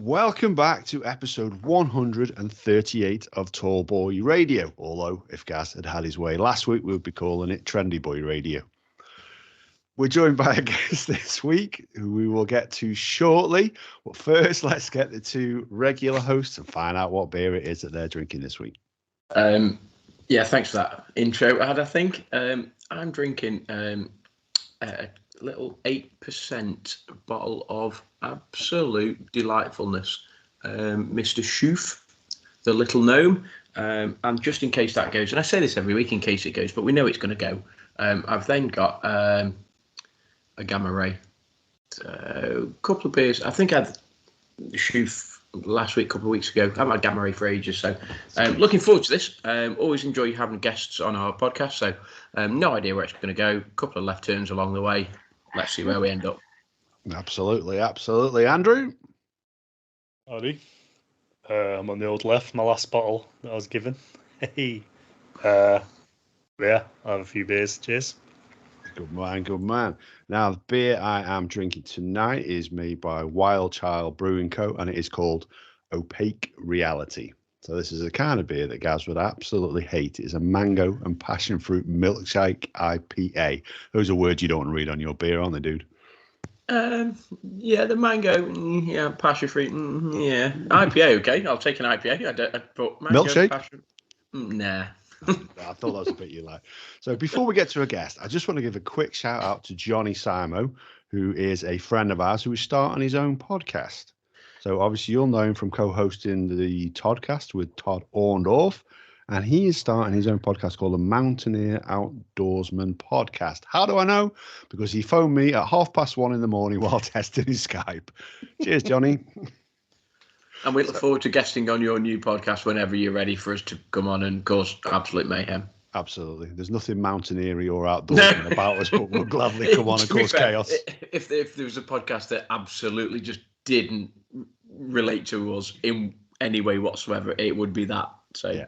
Welcome back to episode 138 of Tall Boy Radio. Although, if Gaz had had his way last week, we would be calling it Trendy Boy Radio. We're joined by a guest this week, who we will get to shortly. But first, let's get the two regular hosts and find out what beer it is that they're drinking this week. Yeah, thanks for that intro, Ad. I think I'm drinking a little 8% bottle of absolute delightfulness, Mr. Shoof, the little gnome. And just in case that goes, and I say this every week in case it goes, but we know it's going to go. I've then got a Gamma Ray, a couple of beers. I think I had Shoof last week, a couple of weeks ago. I haven't had Gamma Ray for ages, so looking forward to this. Always enjoy having guests on our podcast, so no idea where it's going to go. A couple of left turns along the way. Let's see where we end up. Absolutely. Andrew? Howdy. I'm on the old left, my last bottle that I was given. Hey. Yeah, I have a few beers. Cheers. Good man. Now, the beer I am drinking tonight is made by Wild Child Brewing Co., and it is called Opaque Reality. So this is the kind of beer that Gaz would absolutely hate. It's a mango and passion fruit milkshake IPA. Those are words you don't want to read on your beer, aren't they, dude? Yeah, the mango, yeah, passion fruit, yeah. IPA, okay. I'll take an IPA. But mango, milkshake? Passion, nah. I thought that was a bit you like. So before we get to a guest, I just want to give a quick shout out to Johnny Simo, who is a friend of ours who is starting his own podcast. So obviously you'll know him from co-hosting the Toddcast with Todd Orndorff, and he is starting his own podcast called the Mountaineer Outdoorsman Podcast. How do I know? Because he phoned me at 1:30 in the morning while testing his Skype. Cheers, Johnny. And we look forward to guesting on your new podcast whenever you're ready for us to come on and cause absolute mayhem. Absolutely. There's nothing mountaineering or outdoorsman about us, but we'll gladly come on and cause chaos. If there was a podcast that absolutely just didn't relate to us in any way whatsoever, it would be that. So yeah.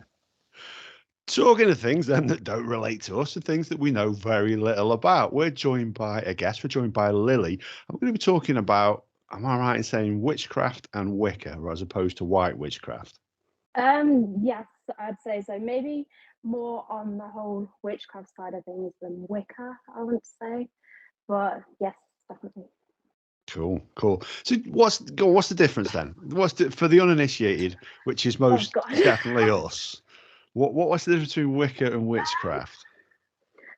Talking of things then that don't relate to us and things that we know very little about, we're joined by a guest. We're joined by Lily. I'm going to be talking about, am I right in saying witchcraft and Wicca, as opposed to white witchcraft? Yes, I'd say so. Maybe more on the whole witchcraft side of things than Wicca, I would say. But yes, definitely. Cool. So what's the difference then? For the uninitiated, which is most definitely us? What's the difference between Wicca and witchcraft?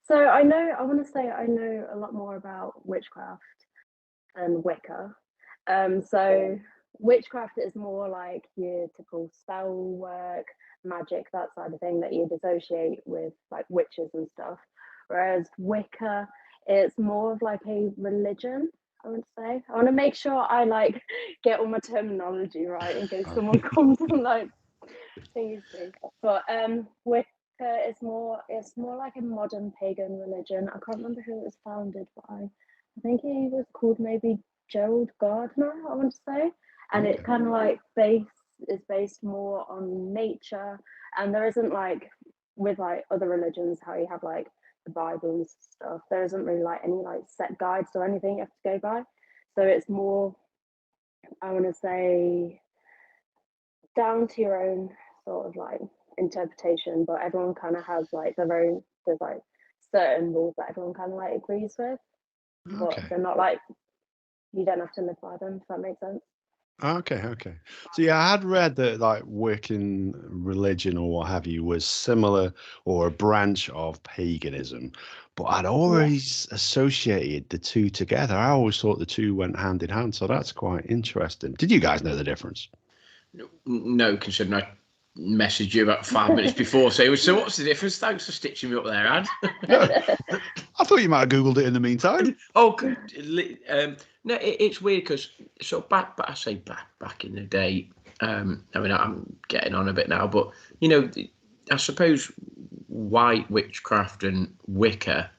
So I want to say I know a lot more about witchcraft than Wicca. So witchcraft is more like your typical spell work, magic, that side of thing that you'd associate with like witches and stuff. Whereas Wicca, it's more of like a religion, I would say. I want to make sure I like get all my terminology right in case someone comes and like thingy. But Wicca is more like a modern pagan religion. I can't remember who it was founded by. I think he was called maybe Gerald Gardner, I want to say. And it kind of like is based more on nature, and there isn't like with like other religions how you have like the Bible and stuff. There isn't really like any like set guides or anything you have to go by. So it's more, I want to say, down to your own sort of like interpretation, but everyone kind of has like there's like certain rules that everyone kind of like agrees with, but they're not like, you don't have to live by them, if that makes sense. Okay. So yeah, I had read that like Wiccan religion or what have you was similar or a branch of paganism, but I'd always associated the two together. I always thought the two went hand in hand, so that's quite interesting. Did you guys know the difference? No, considering I messaged you about 5 minutes before. So what's the difference? Thanks for stitching me up there, Ad. I thought you might have Googled it in the meantime. Oh, no, it's weird because back in the day, I mean, I'm getting on a bit now, but you know, I suppose white witchcraft and Wicca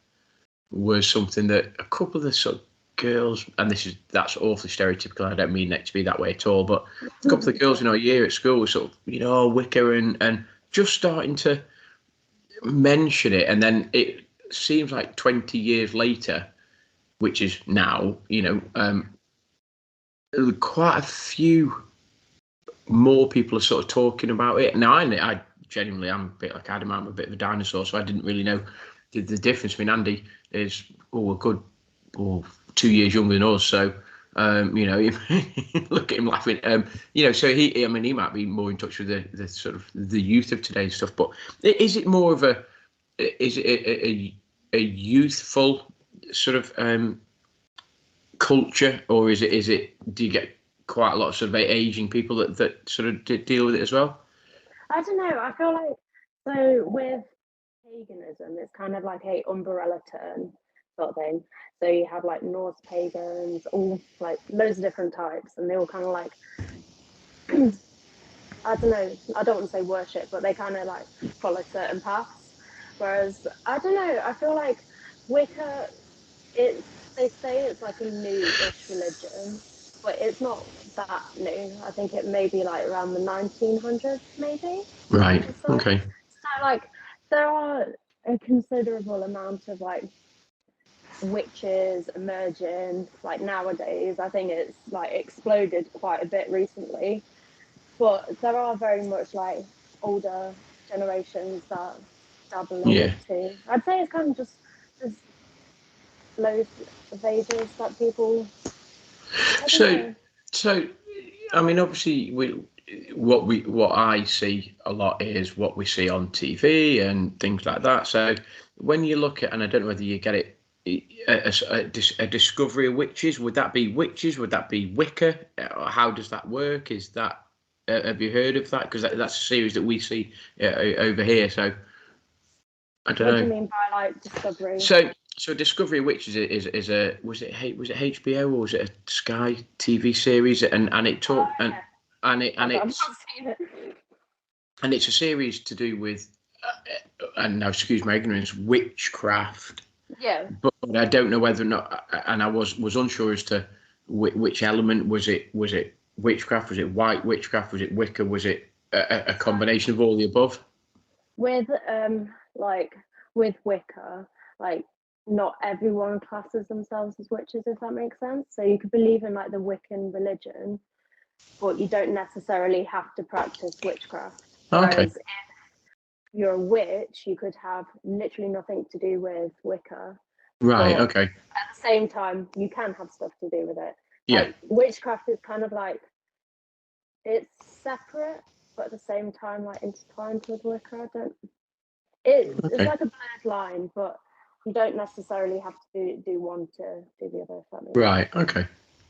was something that a couple of the sort of girls, and that's awfully stereotypical. I don't mean it to be that way at all, but a couple of girls in our year at school were sort of, Wicca and just starting to mention it, and then it seems like 20 years later, which is now, quite a few more people are sort of talking about it now. I genuinely am a bit like Adam. I'm a bit of a dinosaur, so I didn't really know the difference. I mean, Andy is a good 2 years younger than us, so you know, look at him laughing. You know, so he might be more in touch with the sort of the youth of today's stuff. But is it more of a youthful sort of culture, or is it? Do you get quite a lot of sort of aging people that sort of deal with it as well? I don't know. I feel like, so with paganism, it's kind of like a umbrella term sort of thing. So you have like Norse pagans, all like loads of different types, and they all kind of like I don't know. I don't want to say worship, but they kind of like follow certain paths. Whereas I don't know. I feel like Wicca, they say it's like a new-ish religion, but it's not that new. I think it may be like around the 1900s, maybe. Right. So. Okay. So like there are a considerable amount of like witches emerging like nowadays. I think it's like exploded quite a bit recently, but there are very much like older generations that dabble in Yeah. it too. I'd say it's kind of just there's loads of ages that people. I don't know. So I mean, obviously, what I see a lot is what we see on TV and things like that. So when you look at, and I don't know whether you get it, a discovery of witches. Would that be witches? Would that be Wicca? How does that work? Is that have you heard of that? Because that's a series that we see over here. So I don't know. What do you mean by like discovery? So Discovery of Witches is a was it HBO or was it a Sky TV series and it talked and it's a series to do with and now excuse my ignorance, witchcraft. Yeah. But I don't know whether or not, and I was unsure as to which element was it witchcraft, was it white witchcraft, was it Wicca, was it a combination of all the above? With with Wicca, like not everyone classes themselves as witches, if that makes sense. So you could believe in like the Wiccan religion, but you don't necessarily have to practice witchcraft. Whereas if you're a witch, you could have literally nothing to do with Wicca. Right, okay. At the same time, you can have stuff to do with it. Yeah. Like, witchcraft is kind of like, it's separate, but at the same time, like intertwined with Wicca. It's like a blurred line, but you don't necessarily have to do one to do the other. If that makes right. Okay.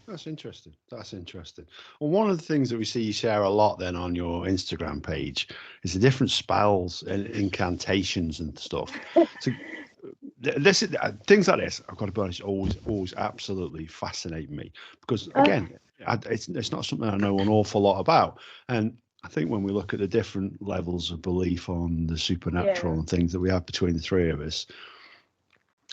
That's interesting. Well, one of the things that we see you share a lot then on your Instagram page is the different spells and incantations and stuff. So this is things like this. I've got to be honest, always absolutely fascinate me because again, it's not something I know an awful lot about. And I think when we look at the different levels of belief on the supernatural and things that we have between the three of us,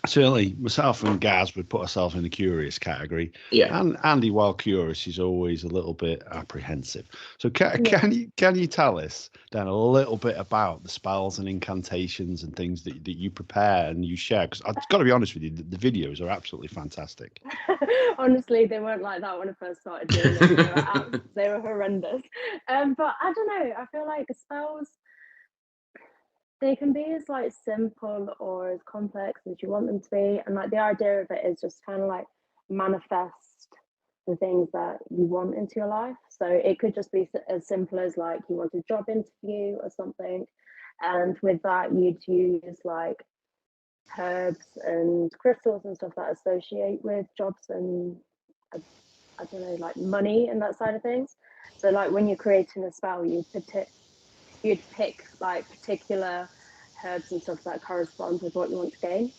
certainly myself and Gaz would put ourselves in the curious category. Yeah. And Andy, while curious, is always a little bit apprehensive. So can you tell us then a little bit about the spells and incantations and things that you prepare and you share? Because I've got to be honest with you, the videos are absolutely fantastic. Honestly, they weren't like that when I first started doing them. They were horrendous. But I don't know. I feel like spells, they can be as like simple or as complex as you want them to be, and like the idea of it is just kind of like manifest the things that you want into your life. So it could just be as simple as like you want a job interview or something, and with that you'd use like herbs and crystals and stuff that associate with jobs and I don't know, like money and that side of things. So like when you're creating a spell, you'd pick like particular herbs and stuff that correspond with what you want to gain.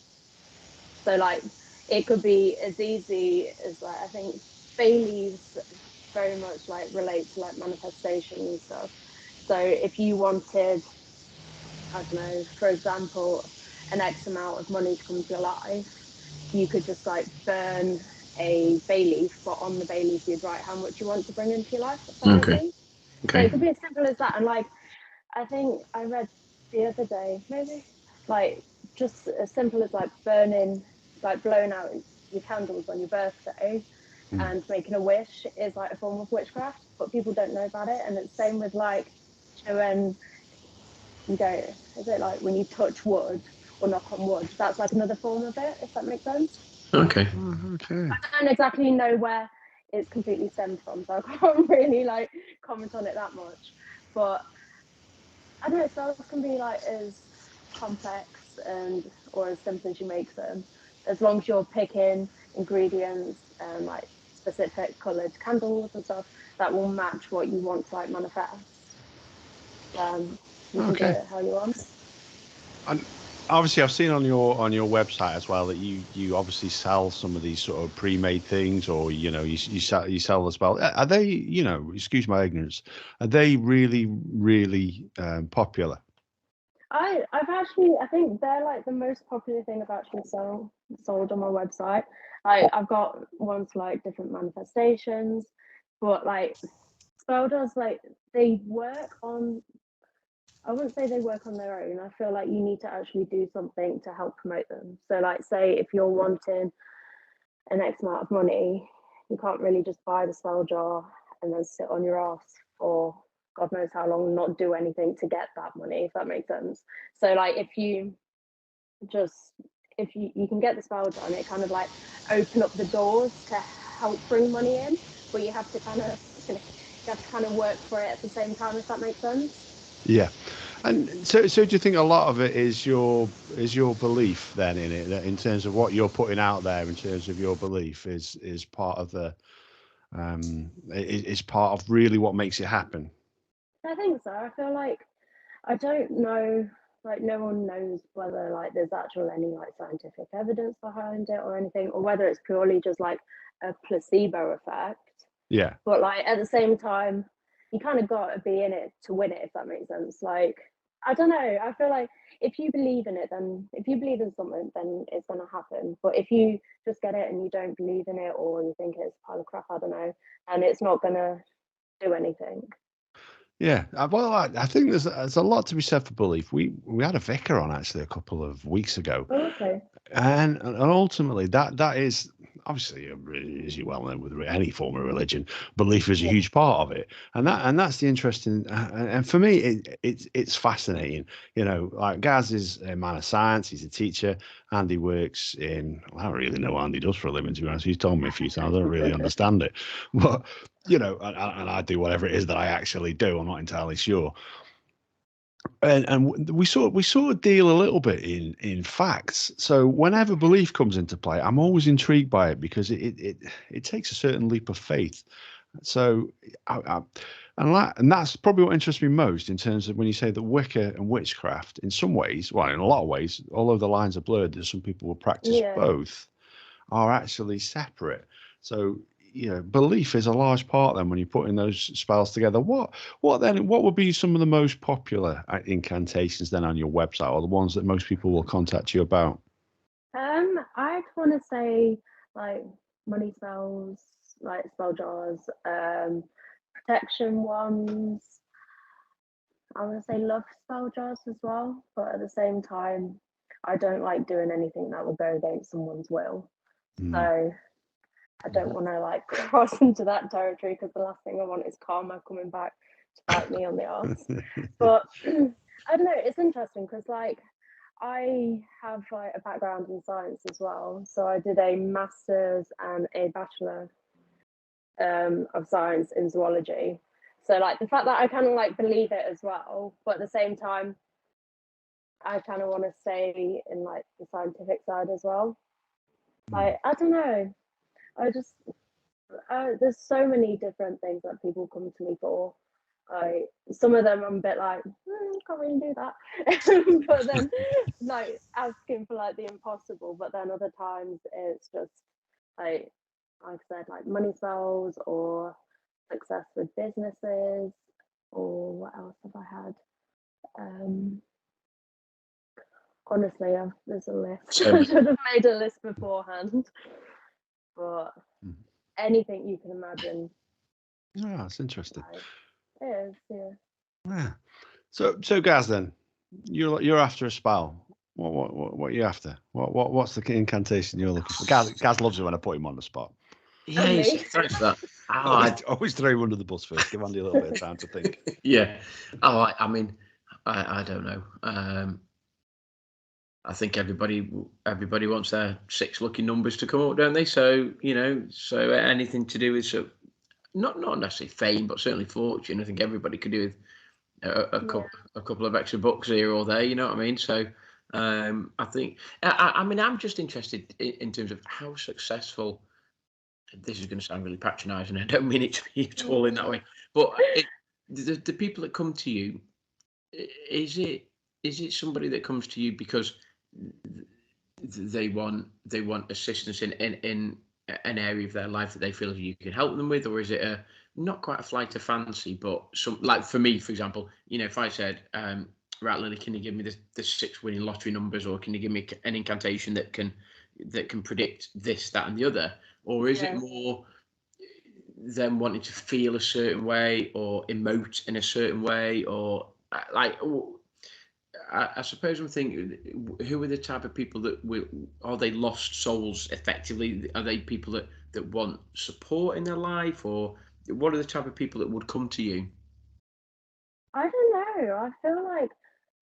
So like it could be as easy as like I think bay leaves very much like relate to like manifestation and stuff. So if you wanted, I don't know, for example, an X amount of money to come to your life, you could just like burn a bay leaf, but on the bay leaf you'd write how much you want to bring into your life. Okay. So it could be as simple as that. And like I think I read the other day, maybe, like just as simple as like blowing out your candles on your birthday and making a wish is like a form of witchcraft, but people don't know about it. And it's same with like when you go, is it like when you touch wood or knock on wood? That's like another form of it, if that makes sense. Okay. Okay. I don't exactly know where it's completely stemmed from, so I can't really like comment on it that much. But I don't know, spells can be like as complex and or as simple as you make them, as long as you're picking ingredients and like specific coloured candles and stuff that will match what you want to like manifest. You can do it how you want. And obviously, I've seen on your website as well that you obviously sell some of these sort of pre-made things, or you sell the spell. Are they, excuse my ignorance, are they really popular? I think they're like the most popular thing I've actually sold on my website. I've got ones for like different manifestations, but like spell does like they work on. I wouldn't say they work on their own. I feel like you need to actually do something to help promote them. So, like, say if you're wanting an X amount of money, you can't really just buy the spell jar and then sit on your ass for God knows how long and not do anything to get that money, if that makes sense. So, like, if you can get the spell jar and it kind of like open up the doors to help bring money in, but you have to kind of work for it at the same time, if that makes sense. Yeah. And so do you think a lot of it is your belief then in it, in terms of what you're putting out there, in terms of your belief is part of the is part of really what makes it happen? I think so. I feel like I don't know, like no one knows whether like there's actual any like scientific evidence behind it or anything, or whether it's purely just like a placebo effect. Yeah. But like at the same time, you kind of got to be in it to win it, if that makes sense. Like I don't know. I feel like if you believe in it, then if you believe in something, then it's gonna happen. But if you just get it and you don't believe in it, or you think it's a pile of crap, I don't know, and it's not gonna do anything. Yeah, well, I think there's a lot to be said for belief. We had a vicar on actually a couple of weeks ago, Oh, okay. and ultimately that is obviously, as you well know, with any form of religion, belief is a huge part of it, and that's the interesting. And for me, it's fascinating. Like Gaz is a man of science. He's a teacher. Andy works in. I don't really know what Andy does for a living, to be honest. He's told me a few times. I don't really understand it, but and I do whatever it is that I actually do. I'm not entirely sure. And we sort of deal a little bit in facts. So whenever belief comes into play, I'm always intrigued by it because it takes a certain leap of faith. So and that's probably what interests me most in terms of when you say that Wicca and witchcraft, in some ways, well, in a lot of ways, although the lines are blurred, that some people will practice both, are actually separate. So belief is a large part then when you're putting those spells together. What would be some of the most popular incantations then on your website, or the ones that most people will contact you about? I'd want to say like money spells, like spell jars, protection ones. I want to say love spell jars as well, but at the same time, I don't like doing anything that will go against someone's will. So I don't want to like cross into that territory, because the last thing I want is karma coming back to bite me on the arse. But I don't know, it's interesting because like I have like a background in science as well. So I did a master's and a bachelor of science in zoology. So like the fact that I kind of like believe it as well, but at the same time, I kind of want to stay in like the scientific side as well. Like I don't know, I just there's so many different things that people come to me for. Some of them I'm a bit like, can't really do that. But then like asking for like the impossible, but then other times it's just like I said, like money spells or success with businesses, or what else have I had? Honestly, there's a list. I should have made a list beforehand. But anything you can imagine. Yeah, that's interesting. It is, yeah. Yeah. So Gaz, then you're after a spell. What are you after? What's the incantation you're looking for? Gaz loves it when I put him on the spot. Yeah, Me. thanks for that. Oh, Always throw him under the bus first. Give Andy a little bit of time to think. yeah. Oh, I mean, I don't know. I think everybody wants their 6 lucky numbers to come up, don't they? So so anything to do with not necessarily fame, but certainly fortune. I think everybody could do with a couple of extra bucks here or there. You know what I mean? So I think I mean I'm just interested in terms of how successful. This is going to sound really patronising. I don't mean it to be at all in that way. But the people that come to you, is it somebody that comes to you because they want assistance in an area of their life that they feel you can help them with, or is it not quite a flight of fancy, but some, like for me, for example, if I said, right, Lily, can you give me the 6 winning lottery numbers, or can you give me an incantation that can predict this, that, and the other, or is it more them wanting to feel a certain way or emote in a certain way, or like? I suppose I'm thinking, who are the type of people that are they lost souls effectively? Are they people that want support in their life, or what are the type of people that would come to you? I don't know. I feel like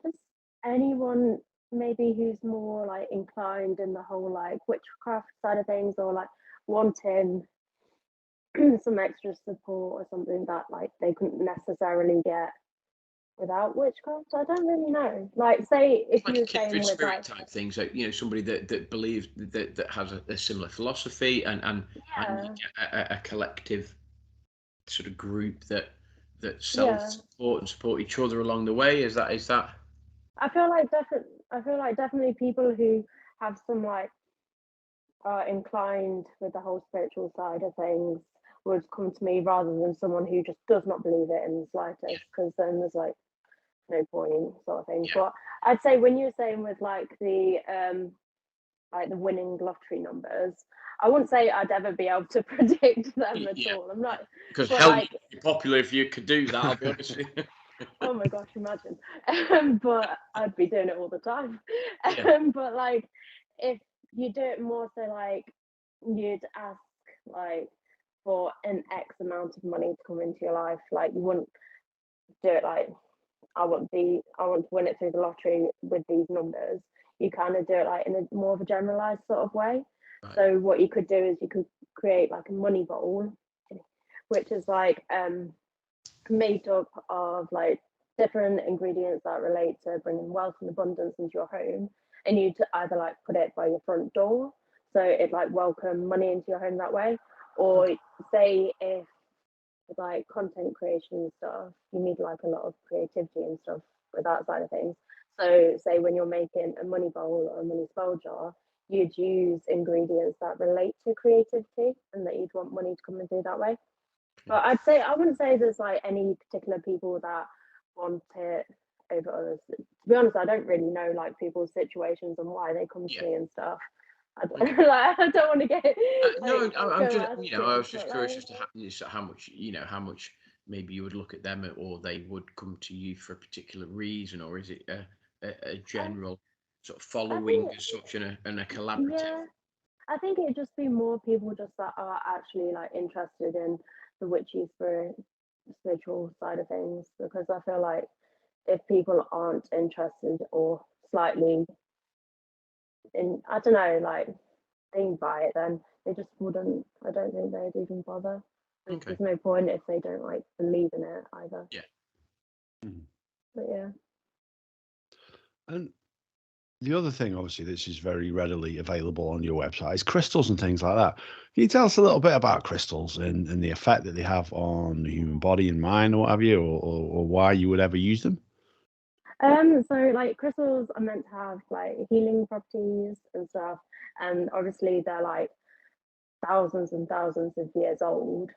just anyone maybe who's more like inclined in the whole like witchcraft side of things, or like wanting some extra support or something that like they couldn't necessarily get without witchcraft. I don't really know. Like, say if Like you a were saying kindred with spirit like type thing, so somebody that believes that has a similar philosophy and a collective sort of group that self support and support each other along the way. Is that? I feel like definitely people who have some like are inclined with the whole spiritual side of things would come to me rather than someone who just does not believe it in the slightest, because then there's like no point sort of thing. Yeah. But I'd say when you're saying with like the winning lottery numbers, I wouldn't say I'd ever be able to predict them at all. I'm not, because but hell, like, you'd be popular if you could do that. I'll be honest with you. oh my gosh, imagine. But I'd be doing it all the time. Yeah. But like, if you do it more so like you'd ask like for an X amount of money to come into your life, like you wouldn't do it like I want to win it through the lottery with these numbers. You kind of do it like in a more of a generalized sort of way. Right. So what you could do is you could create like a money bowl, which is like made up of like different ingredients that relate to bringing wealth and abundance into your home, and you'd either like put it by your front door, so it like welcome money into your home that way, or say if like content creation and stuff, you need like a lot of creativity and stuff with that side of things. So say when you're making a money bowl or a money spell jar, you'd use ingredients that relate to creativity and that you'd want money to come in through that way. But I wouldn't say there's like any particular people that want it over others. To be honest, I don't really know like people's situations and why they come to me and stuff. I don't want to get no, I'm just I was just curious like, as to how much maybe you would look at them, or they would come to you for a particular reason, or is it a general sort of following as such and a collaborative? Yeah, I think it'd just be more people just that are actually like interested in the witchy spiritual side of things, because I feel like if people aren't interested or slightly in, I don't know, like thing by it, then they just wouldn't. I don't think they'd even bother. Okay. There's no point if they don't like believe in it either. Yeah. But yeah. And the other thing, obviously, this is very readily available on your website, is crystals and things like that. Can you tell us a little bit about crystals and the effect that they have on the human body and mind, or what have you, or why you would ever use them? So like crystals are meant to have like healing properties and stuff, and obviously they're like thousands and thousands of years old,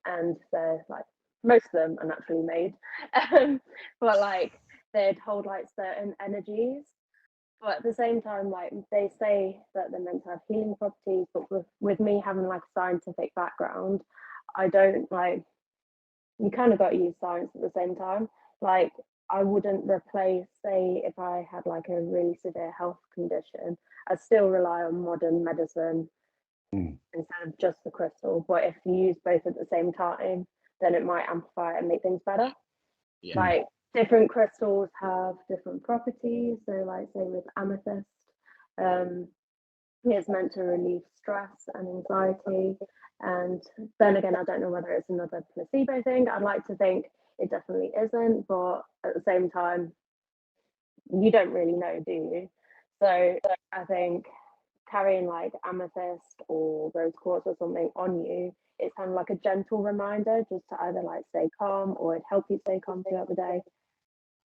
and they're like most of them are naturally made, but like they'd hold like certain energies. But at the same time, like they say that they're meant to have healing properties, but with me having like a scientific background, I don't like, you kind of got to use science at the same time. Like I wouldn't replace, say, if I had like a really severe health condition, I still rely on modern medicine instead of just the crystal. But if you use both at the same time, then it might amplify it and make things better. Yeah. Like different crystals have different properties. So like say with amethyst, it's meant to relieve stress and anxiety. And then again, I don't know whether it's another placebo thing. I'd like to think it definitely isn't, but at the same time, you don't really know, do you? So I think carrying like amethyst or rose quartz or something on you, it's kind of like a gentle reminder just to either like stay calm or it help you stay calm throughout the day.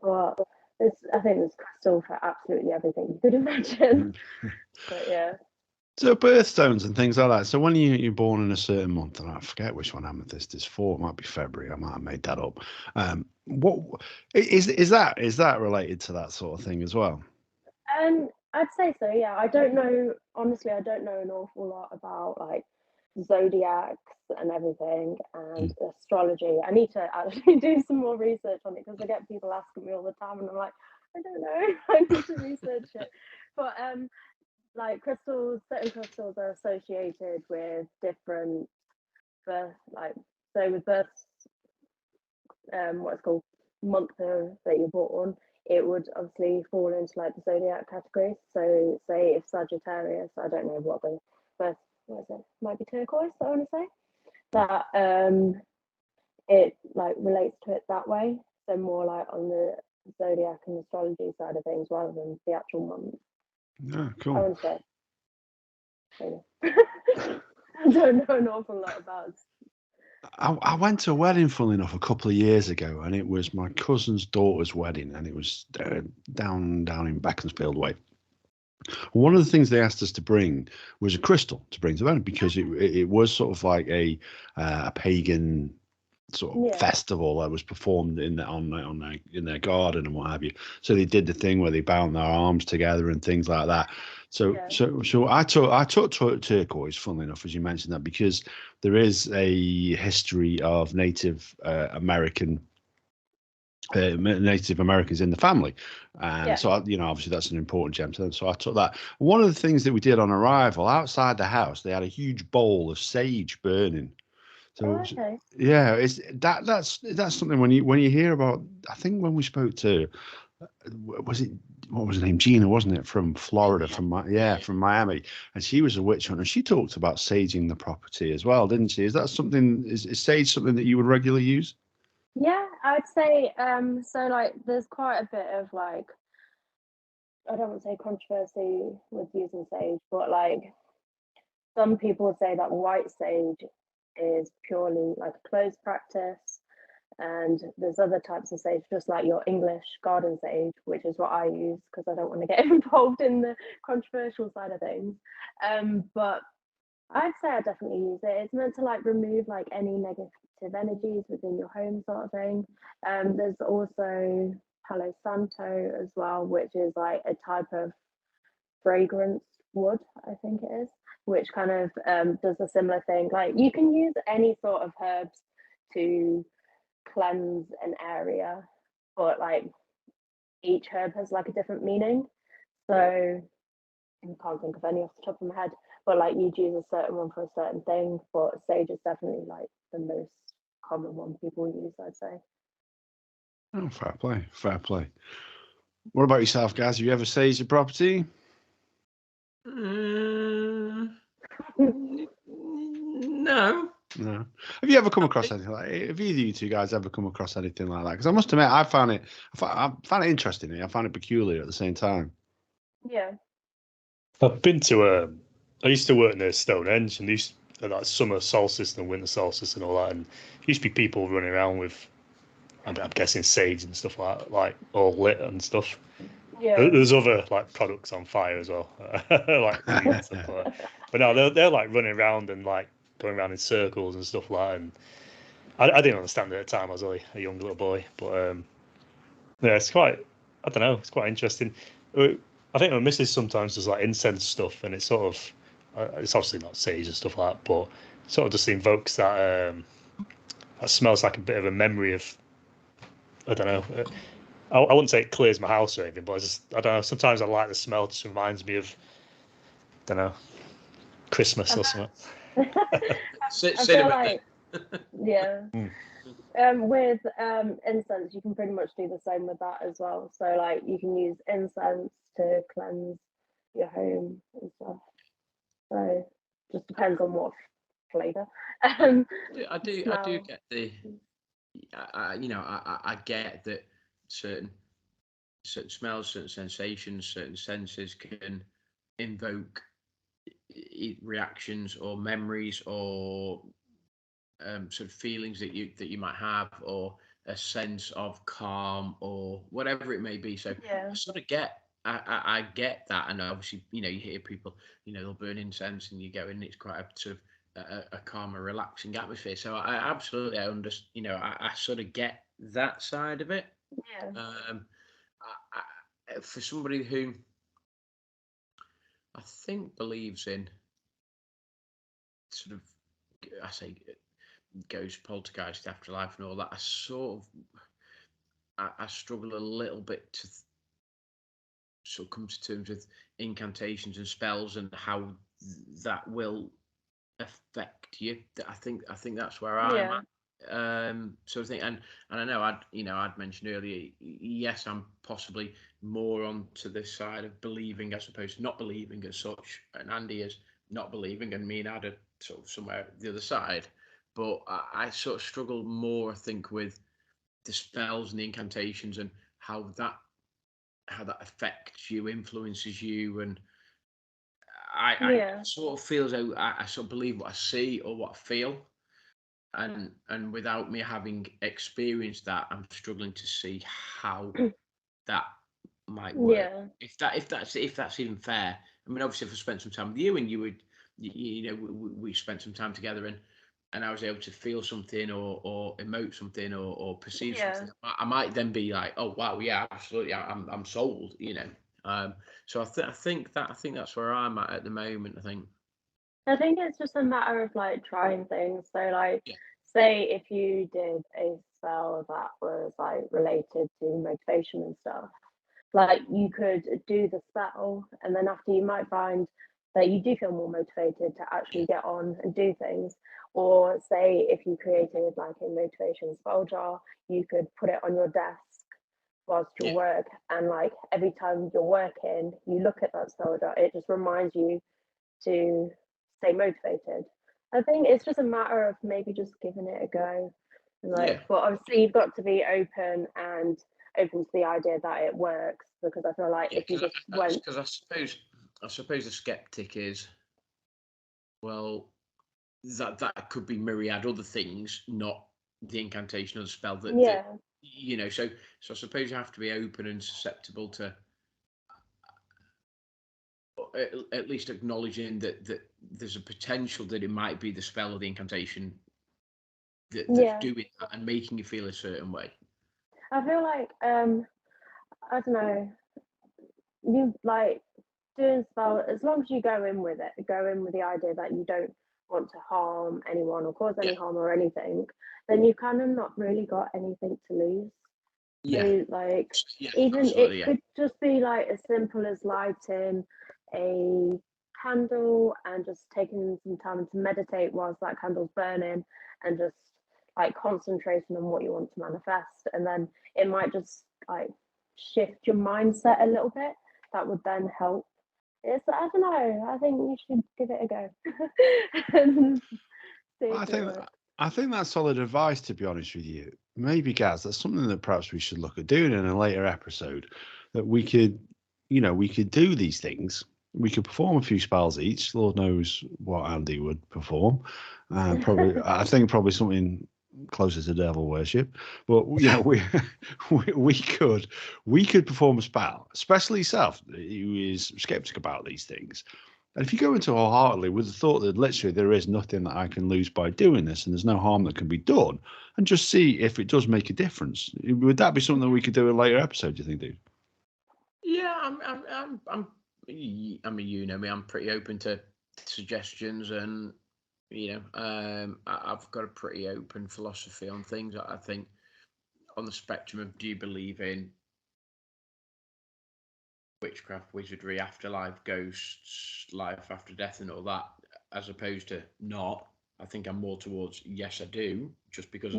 But I think there's crystal for absolutely everything you could imagine. But yeah. So birthstones and things like that. So when you're born in a certain month, and I forget which one amethyst is for, it might be February. I might have made that up. What is that related to that sort of thing as well? I'd say so. Yeah, I don't know. Honestly, I don't know an awful lot about like zodiacs and everything and astrology. I need to actually do some more research on it because I get people asking me all the time, and I'm like, I don't know. I need to research it. But like certain crystals are associated with different birth, like so with birth, what's called month that you're born, it would obviously fall into like the zodiac category. So say if Sagittarius, I don't know what the birth, what is it? Might be turquoise. I want to say that it like relates to it that way. So more like on the zodiac and astrology side of things rather than the actual month. Yeah, cool. I want to say. I don't know an awful lot about. I went to a wedding, funnily enough, a couple of years ago, and it was my cousin's daughter's wedding, and it was down in Beaconsfield Way. One of the things they asked us to bring was a crystal to bring to the wedding because it was sort of like a pagan sort of festival that was performed in their garden and what have you. So they did the thing where they bound their arms together and things like that. So I took turquoise, funnily enough, as you mentioned that, because there is a history of Native Americans in the family, and so obviously that's an important gem to them. So I took that. One of the things that we did on arrival, outside the house, they had a huge bowl of sage burning. So yeah, that's something when you hear about. I think when we spoke to, what was her name? Gina, wasn't it, from Florida, from Miami, and she was a witch hunter. She talked about saging the property as well, didn't she? Is that something? Is sage something that you would regularly use? Yeah, I'd say so like there's quite a bit of like, I don't want to say controversy with using sage, but like some people would say that white sage is purely like a closed practice, and there's other types of sage, just like your English garden sage, which is what I use because I don't want to get involved in the controversial side of things. But I'd say I definitely use it. It's meant to like remove like any negative energies within your home, sort of thing. There's also Palo Santo as well, which is like a type of fragrance wood, I think it is, which kind of does a similar thing. Like you can use any sort of herbs to cleanse an area, but like each herb has like a different meaning. So I can't think of any off the top of my head, but like you'd use a certain one for a certain thing, but sage is definitely like the most common one people use, I'd say. Oh, fair play. What about yourself, guys? Have you ever saged a property? No. Have you ever come across anything like? Have either of you two guys ever come across anything like that? Because I must admit, I found it interesting. I found it peculiar at the same time. Yeah. I've been to. I used to work near Stonehenge, and these like summer solstice and winter solstice and all that, and used to be people running around with, I'm guessing sage and stuff like all lit and stuff. Yeah. There's other like products on fire as well, like weed and stuff like that. But no, they're like running around and like going around in circles and stuff like that. And I didn't understand it at the time. I was only a young little boy, but yeah, it's quite. I don't know. It's quite interesting. I think my missus sometimes does like incense stuff, and it's sort of. It's obviously not sage and stuff like that, but it sort of just invokes that. That smells like a bit of a memory of. I don't know. I wouldn't say it clears my house or anything, but I don't know. Sometimes I like the smell. It just reminds me of. I don't know. Christmas or something. I feel like, yeah. With incense, you can pretty much do the same with that as well. So like you can use incense to cleanse your home and stuff. So just depends on what flavour. I do get the. I get that certain smells, certain sensations, certain senses can invoke reactions or memories or sort of feelings that you might have, or a sense of calm or whatever it may be. So I sort of get. I get that, and obviously, you hear people, they'll burn incense, and you go in, it's quite a sort of a calm and relaxing atmosphere. So I absolutely, I understand. I sort of get that side of it. Yeah. For somebody who I think believes in sort of, I say, ghost, poltergeist, afterlife, and all that, I struggle a little bit to sort of come to terms with incantations and spells and how that will affect you. I think that's where I'm at. So I think, and I know I'd mentioned earlier, yes, I'm possibly more onto this side of believing as opposed to not believing as such, and Andy is not believing, and me and Ad are sort of somewhere the other side. But I sort of struggle more, I think, with the spells and the incantations and how that affects you, influences you, and I sort of feel as though I sort of believe what I see or what I feel, and without me having experienced that, I'm struggling to see how that might work. Yeah. If that's even fair. I mean, obviously, if I spent some time with you, and you would, we spent some time together, and I was able to feel something or emote something or perceive something, I might then be like, oh wow, yeah, absolutely, I'm sold, So I think that's where I'm at the moment. I think it's just a matter of like trying things. So like, say if you did a spell that was like related to motivation and stuff, like you could do the spell, and then after you might find that you do feel more motivated to actually get on and do things. Or say if you created like a motivation spell jar, you could put it on your desk whilst you work, and like every time you're working, you look at that spell jar, it just reminds you to stay motivated. I think it's just a matter of maybe just giving it a go. Like, but obviously you've got to be open to the idea that it works, because I feel like if you just went, because I suppose the skeptic is, well, that could be myriad other things, not the incantation or the spell that so I suppose you have to be open and susceptible to at least acknowledging that there's a potential that it might be the spell or the incantation that's doing that and making you feel a certain way. I feel like I don't know, you like doing spell, as long as you go in with the idea that you don't want to harm anyone or cause any harm or anything, then you kind of not really got anything to lose. So like even it could just be like as simple as lighting a candle and just taking some time to meditate whilst that candle's burning, and just like concentrating on what you want to manifest, and then it might just like shift your mindset a little bit. That would then help. I don't know, I think you should give it a go. I think that's solid advice, to be honest with you. Maybe, Gaz, that's something that perhaps we should look at doing in a later episode, that we could do these things. We could perform a few spells each. Lord knows what Andy would perform. I think probably something closer to devil worship. But we could perform a spell, especially yourself, who is skeptic about these things. And if you go into wholeheartedly with the thought that literally there is nothing that I can lose by doing this, and there's no harm that can be done, and just see if it does make a difference, would that be something that we could do in a later episode, do you think, dude? Yeah, I mean, you know me, I'm pretty open to suggestions, and I've got a pretty open philosophy on things. I think on the spectrum of, do you believe in witchcraft, wizardry, afterlife, ghosts, life after death, and all that? as opposed to not. I think I'm more towards yes, I do, just because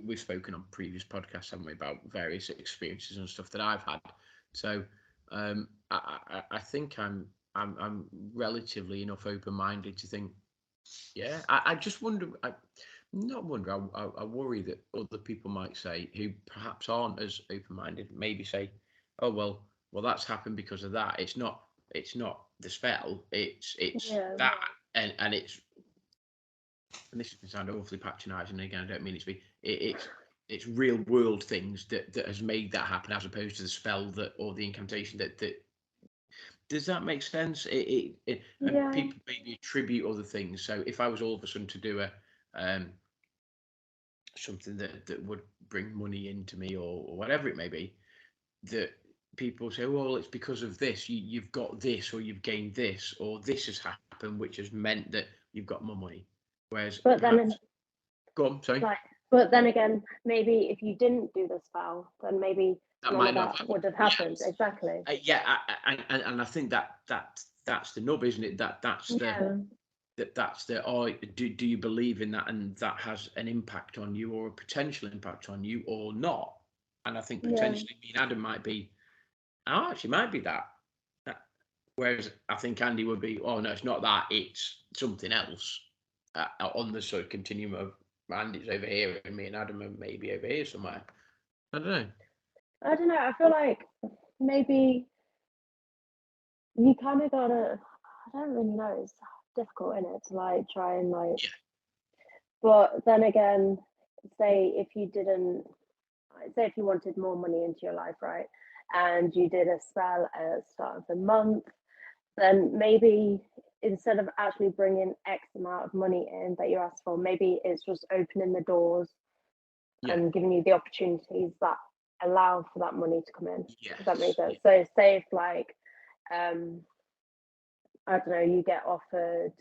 we've spoken on previous podcasts, haven't we, about various experiences and stuff that I've had. So I think I'm relatively enough open-minded to think, yeah. I just wonder. I worry that other people might say, who perhaps aren't as open-minded, maybe say, oh well, that's happened because of that. It's not the spell. It's that, and it's. And this is sound awfully patronising. Again, I don't mean it to be. It's real world things that has made that happen, as opposed to the spell that or the incantation that. Does that make sense? And people maybe attribute other things. So if I was all of a sudden to do a something that would bring money into me or whatever it may be, that people say, well, it's because of this. You've got this, or you've gained this, or this has happened, which has meant that you've got more money. Whereas, but then, go on, sorry. But then again, maybe if you didn't do the spell, then maybe that none of that would have happened. Yes. Exactly. And I think that's the nub, isn't it? That's the do you believe in that, and that has an impact on you, or a potential impact on you, or not? And I think potentially me and Adam might be. Actually, might be that. Whereas I think Andy would be, oh no, it's not that, it's something else on the sort of continuum of Andy's over here and me and Adam are maybe over here somewhere. I don't know. I feel like maybe you kind of gotta. I don't really know. It's difficult, isn't it, to like try and like. Yeah. But then again, say if you wanted more money into your life, right, and you did a spell at the start of the month, then maybe instead of actually bringing X amount of money in that you asked for, maybe it's just opening the doors and giving you the opportunities that allow for that money to come in. Yes. Does that make sense? So say if like, I don't know, you get offered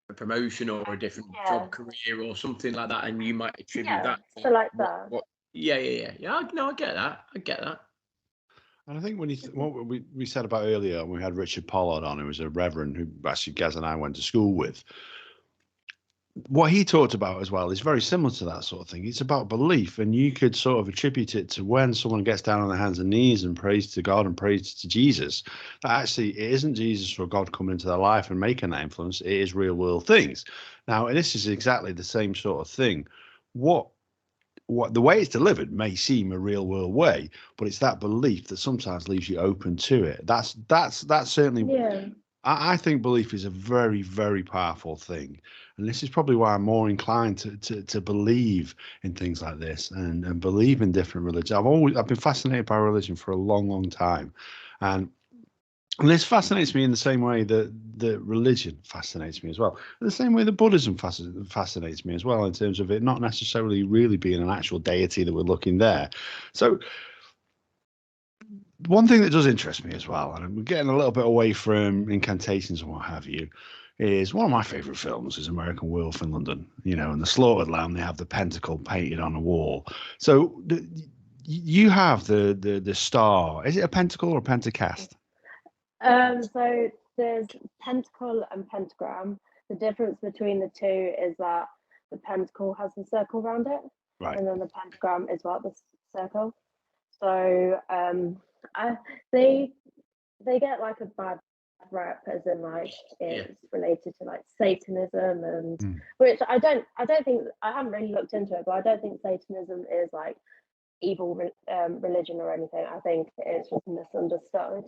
a promotion or a different job career or something like that, and you might attribute that to so like that. No, I get that. And I think when what we said about earlier, we had Richard Pollard on, who was a reverend who actually Gaz and I went to school with. What he talked about as well is very similar to that sort of thing. It's about belief, and you could sort of attribute it to when someone gets down on their hands and knees and prays to God and prays to Jesus, that actually it isn't Jesus or God coming into their life and making that influence. It is real world things. Now, and this is exactly the same sort of thing. What the way it's delivered may seem a real world way, but it's that belief that sometimes leaves you open to it. That's certainly. I think belief is a very, very powerful thing, and this is probably why I'm more inclined to believe in things like this and believe in different religions. I've been fascinated by religion for a long, long time, and this fascinates me in the same way that religion fascinates me as well. In the same way that Buddhism fascinates me as well, in terms of it not necessarily really being an actual deity that we're looking there. So one thing that does interest me as well, and we're getting a little bit away from incantations and what have you, is one of my favorite films is American Werewolf in London. You know, and the slaughtered lamb, they have the pentacle painted on the wall. So you have the star. Is it a pentacle or a pentacast? So there's pentacle and pentagram. The difference between the two is that the pentacle has the circle around it, right, and then the pentagram is without the circle. So they get like a bad rep, as in like it's related to like Satanism, and which I don't think, I haven't really looked into it, but I don't think Satanism is like evil religion or anything. I think it's just misunderstood.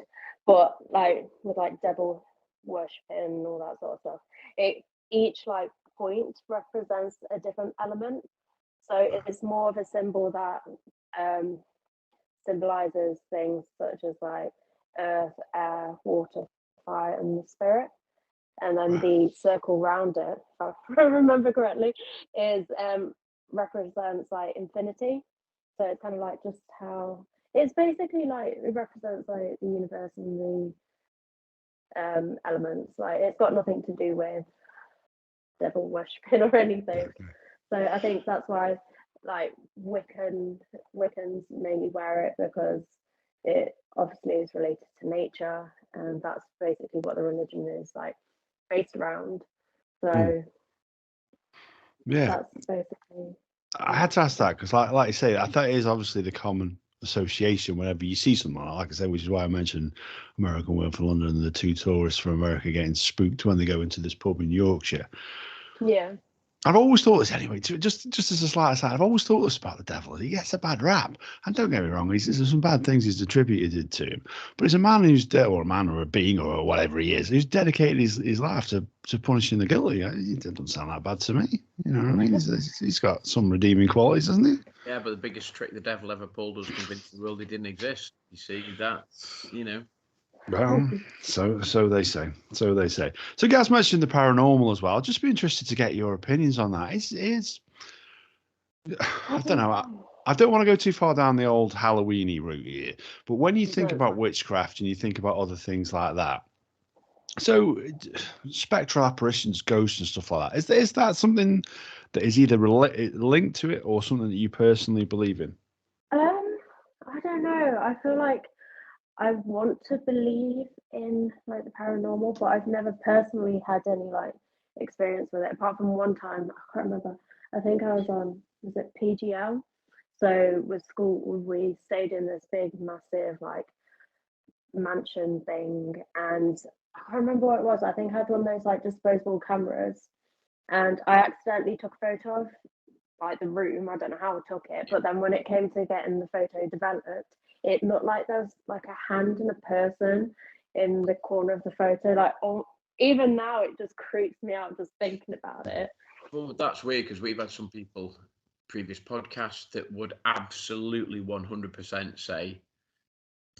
But like with like devil worshipping and all that sort of stuff, each like point represents a different element. So it's more of a symbol that symbolizes things such as like earth, air, water, fire, and the spirit. And then the circle around it, if I remember correctly, is represents like infinity. So it's kind of like just how it's basically like it represents like the universe and the elements. Like it's got nothing to do with devil worshipping or anything. So I think that's why like Wiccans mainly wear it, because it obviously is related to nature, and that's basically what the religion is like. based around. So Yeah, that's basically. I had to ask that because, like you say, I thought it is obviously the common association whenever you see someone, like I said, which is why I mentioned American World for London and the two tourists from America getting spooked when they go into this pub in Yorkshire. Yeah. I've always thought this anyway. Just as a slight aside, I've always thought this about the devil. He gets a bad rap, and don't get me wrong, there's some bad things he's attributed to him. But he's a man who's or a man or a being or whatever he is, who's dedicated his life to punishing the guilty. It doesn't sound that bad to me. You know what I mean? He's got some redeeming qualities, hasn't he? Yeah, but the biggest trick the devil ever pulled was convince the world he didn't exist. You see, that's, you know. Well, so they say. So they say. So Gaz mentioned the paranormal as well. I'd just be interested to get your opinions on that. It's I don't know. I don't want to go too far down the old Halloweeny route here, but when you think about witchcraft and you think about other things like that, so spectral apparitions, ghosts, and stuff like that, is that something that is either linked to it or something that you personally believe in? I don't know. I feel like I want to believe in like the paranormal, but I've never personally had any like experience with it. Apart from one time, I can't remember. I think I was on, was it PGL? So with school, we stayed in this big, massive like mansion thing, and I can't remember what it was. I think I had one of those like disposable cameras, and I accidentally took a photo of like the room. I don't know how I took it, but then when it came to getting the photo developed, it looked like there was like a hand and a person in the corner of the photo. Like, oh, even now it just creeps me out just thinking about it. Well, that's weird because we've had some people, previous podcasts, that would absolutely 100% say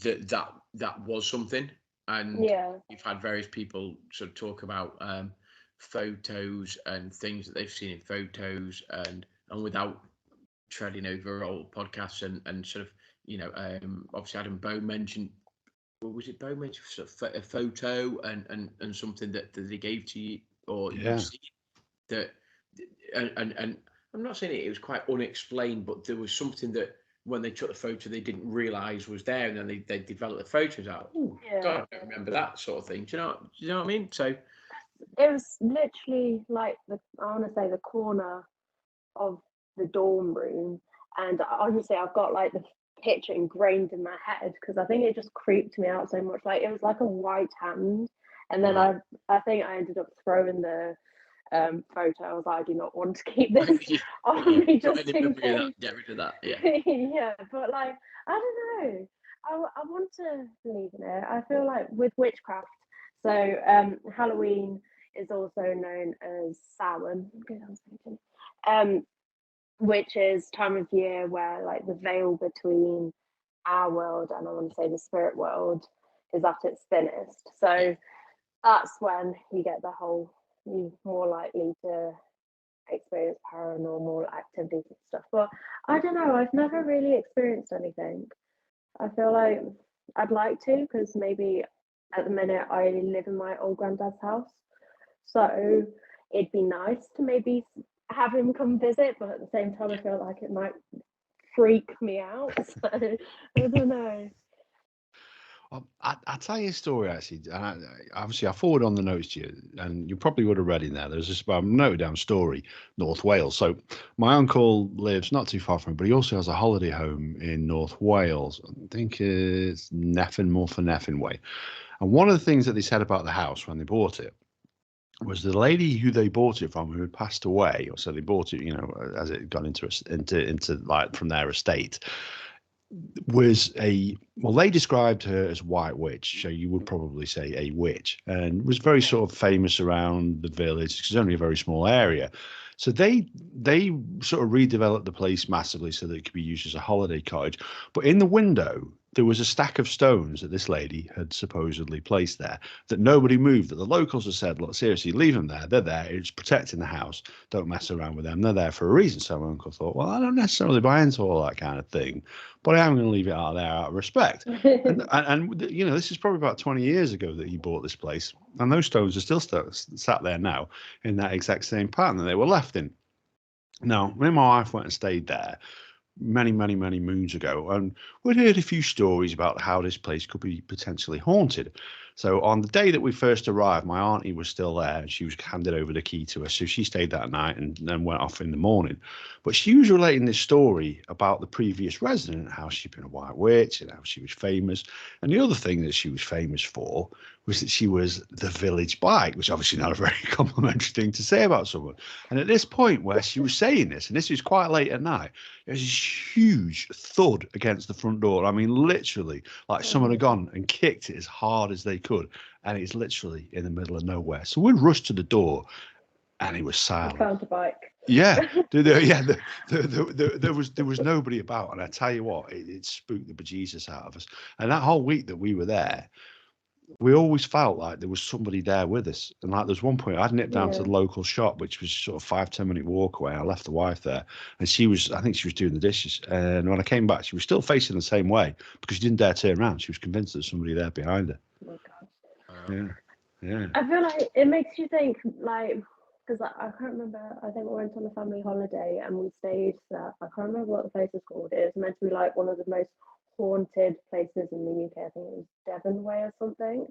that was something. And Yeah. you've had various people sort of talk about photos and things that they've seen in photos, and without treading over old podcasts and sort of, you know, obviously Adam Bow mentioned, or was it Bow mentioned sort of a photo and something that they gave to you, or you see that, and I'm not saying it was quite unexplained, but there was something that when they took the photo they didn't realise was there, and then they developed the photos out. Oh, God, I don't remember that sort of thing. Do you know what I mean? So it was literally like I want to say the corner of the dorm room, and honestly I've got like the picture ingrained in my head because I think it just creeped me out so much. Like it was like a white hand, and then I think I ended up throwing the photo. I was like, I do not want to keep this on me just in case. Get rid of that. Yeah. Yeah, but like I don't know. I want to believe in it. I feel like with witchcraft, so Halloween is also known as Samhain, which is time of year where like the veil between our world and I want to say the spirit world is at its thinnest. So that's when you get the whole, you're more likely to experience paranormal activities and stuff. But I don't know, I've never really experienced anything. I feel like I'd like to, because maybe at the minute I live in my old granddad's house, so it'd be nice to maybe have him come visit, but at the same time I feel like it might freak me out. So I don't know. I'll tell you a story actually. Obviously, I forward on the notes to you, and you probably would have read in there. There's this noted down story, North Wales. So my uncle lives not too far from me, but he also has a holiday home in North Wales. I think it's Morfa way. And one of the things that they said about the house when they bought it was the lady who they bought it from, who had passed away, or so they bought it, you know, as it got into like from their estate, was they described her as white witch, so you would probably say a witch, and was very sort of famous around the village because it's only a very small area. So they sort of redeveloped the place massively so that it could be used as a holiday cottage. But in the window there was a stack of stones that this lady had supposedly placed there that nobody moved, that the locals had said, look, seriously, leave them there. They're there. It's protecting the house. Don't mess around with them. They're there for a reason. So my uncle thought, well, I don't necessarily buy into all that kind of thing, but I am going to leave it out there out of respect. and you know, this is probably about 20 years ago that he bought this place. And those stones are still sat there now in that exact same pattern that they were left in. Now, me and my wife went and stayed there. many, many, many moons ago, and we'd heard a few stories about how this place could be potentially haunted. So on the day that we first arrived, my auntie was still there, and she was handed over the key to us. So she stayed that night and then went off in the morning. But she was relating this story about the previous resident, how she'd been a white witch and how she was famous. And the other thing that she was famous for was that she was the village bike, which obviously not a very complimentary thing to say about someone. And at this point where she was saying this, and this was quite late at night, there was this huge thud against the front door. I mean, literally, like someone had gone and kicked it as hard as they could. And it's literally in the middle of nowhere. So we rushed to the door and it was silent. Found a bike. Yeah, there was nobody about. And I tell you what, it spooked the bejesus out of us. And that whole week that we were there, we always felt like there was somebody there with us. And like there's one point I'd nipped down to the local shop, which was sort of 5-10 minute walk away. I left the wife there, and I think she was doing the dishes. And when I came back, she was still facing the same way because she didn't dare turn around. She was convinced there was somebody there behind her. Oh my God. Yeah. I feel like it makes you think, like, because I can't remember. I think we went on a family holiday and we stayed there. I can't remember what the place was called. It was meant to be like one of the most haunted places in the UK. I think it was Devon Way or something.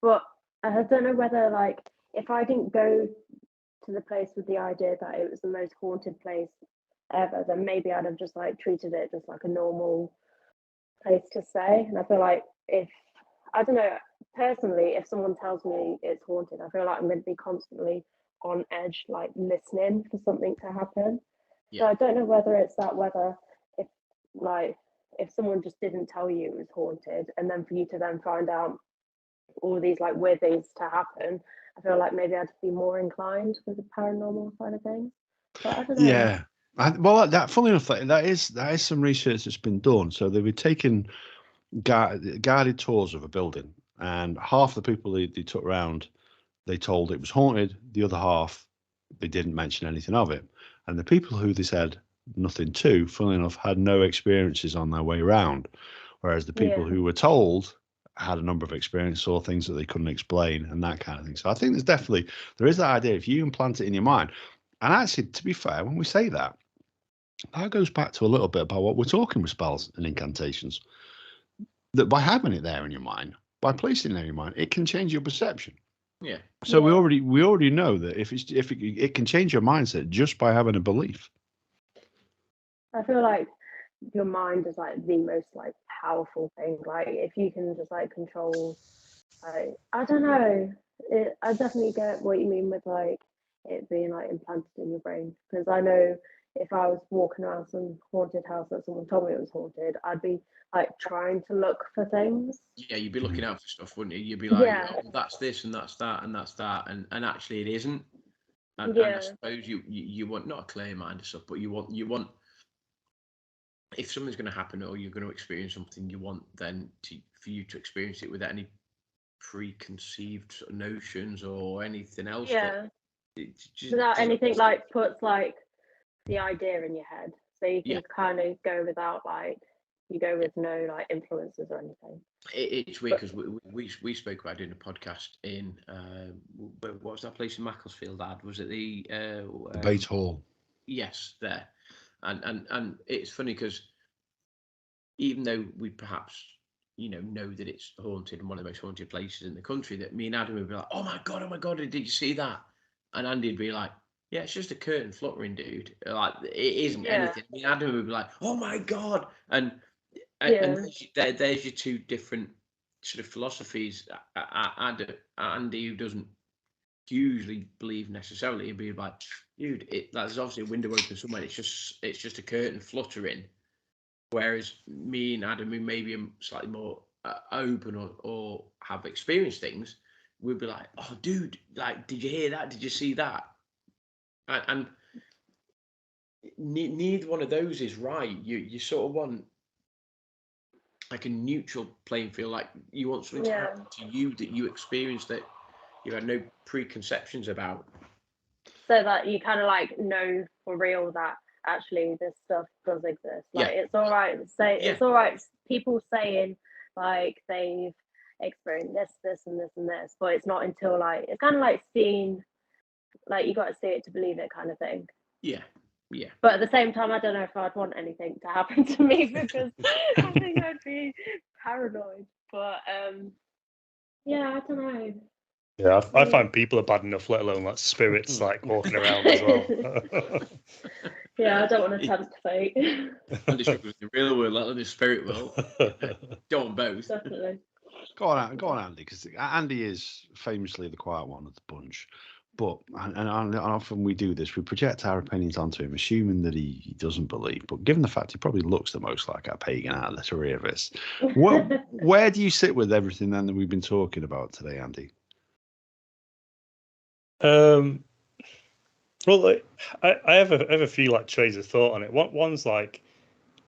But I don't know whether, like, if I didn't go to the place with the idea that it was the most haunted place ever, then maybe I'd have just like treated it just like a normal place to stay. And I feel like I don't know, personally, if someone tells me it's haunted, I feel like I'm going to be constantly on edge, like listening for something to happen. So I don't know whether it's that, whether if someone just didn't tell you it was haunted, and then for you to then find out all these like weird things to happen, I feel like maybe I'd be more inclined with the paranormal side of things. But I don't know. Yeah. Funnily enough, that is some research that's been done. So they were taking guided tours of a building, and half the people they took around, they told it was haunted. The other half, they didn't mention anything of it. And the people who they said nothing to, funnily enough, had no experiences on their way around. Whereas the people who were told had a number of experiences, saw things that they couldn't explain and that kind of thing. So I think there is that idea, if you implant it in your mind. And actually, to be fair, when we say that goes back to a little bit about what we're talking with spells and incantations. That by having it there in your mind, by placing it in your mind, it can change your perception. Yeah. So we already know that if it can change your mindset just by having a belief. I feel like your mind is like the most like powerful thing. Like if you can just like control, like I don't know. I definitely get what you mean with like it being like implanted in your brain, because I know if I was walking around some haunted house that someone told me it was haunted, I'd be like trying to look for things. Yeah, you'd be looking out for stuff, wouldn't you? You'd be like, oh, that's this and that's that and that's that, and actually it isn't. And I suppose you want not a clear mind and stuff, but you want if something's going to happen or you're going to experience something, you want then for you to experience it without any preconceived sort of notions or anything else. Yeah. Without anything like puts like the idea in your head, so you can kind of go without like you go with no like influences or anything. It's weird because we spoke about doing a podcast in what was that place in Macclesfield? Was it the Bait Hall? Yes, there, and it's funny because even though we perhaps know that it's haunted and one of the most haunted places in the country, that me and Adam would be like, oh my god, did you see that? And Andy'd be like, yeah, it's just a curtain fluttering, dude. Like it isn't anything. I mean, Adam would be like, oh my god, and there's your two different sort of philosophies. Andy, who doesn't usually believe necessarily, he'd be like, dude, there's obviously a window open somewhere. It's just a curtain fluttering. Whereas me and Adam, who maybe are slightly more open or have experienced things, we'd be like, oh, dude, like, did you hear that? Did you see that? And neither one of those is right. You sort of want like a neutral playing field. Like you want something to happen to you that you experienced that you had no preconceptions about. So that you kind of like know for real that actually this stuff does exist. Like it's all right. It's all right. People saying like they've experienced this and this and this, but it's not until like it's kind of like seeing, like you got to see it to believe it kind of thing. Yeah. Yeah. But at the same time, I don't know if I'd want anything to happen to me because I think I'd be paranoid. But yeah, I don't know. Yeah, I find people are bad enough, let alone like spirits like walking around as well. Yeah, I don't want to tempt fate. Andy struggles in the real world, let alone the spirit world. Don't want both. Definitely. Go on, Andy, because Andy is famously the quiet one of the bunch. But and often we do this, we project our opinions onto him, assuming that he doesn't believe. But given the fact he probably looks the most like a pagan out of the three of us, where do you sit with everything then that we've been talking about today, Andy? Well, like, I have a few like trains of thought on it. One's like,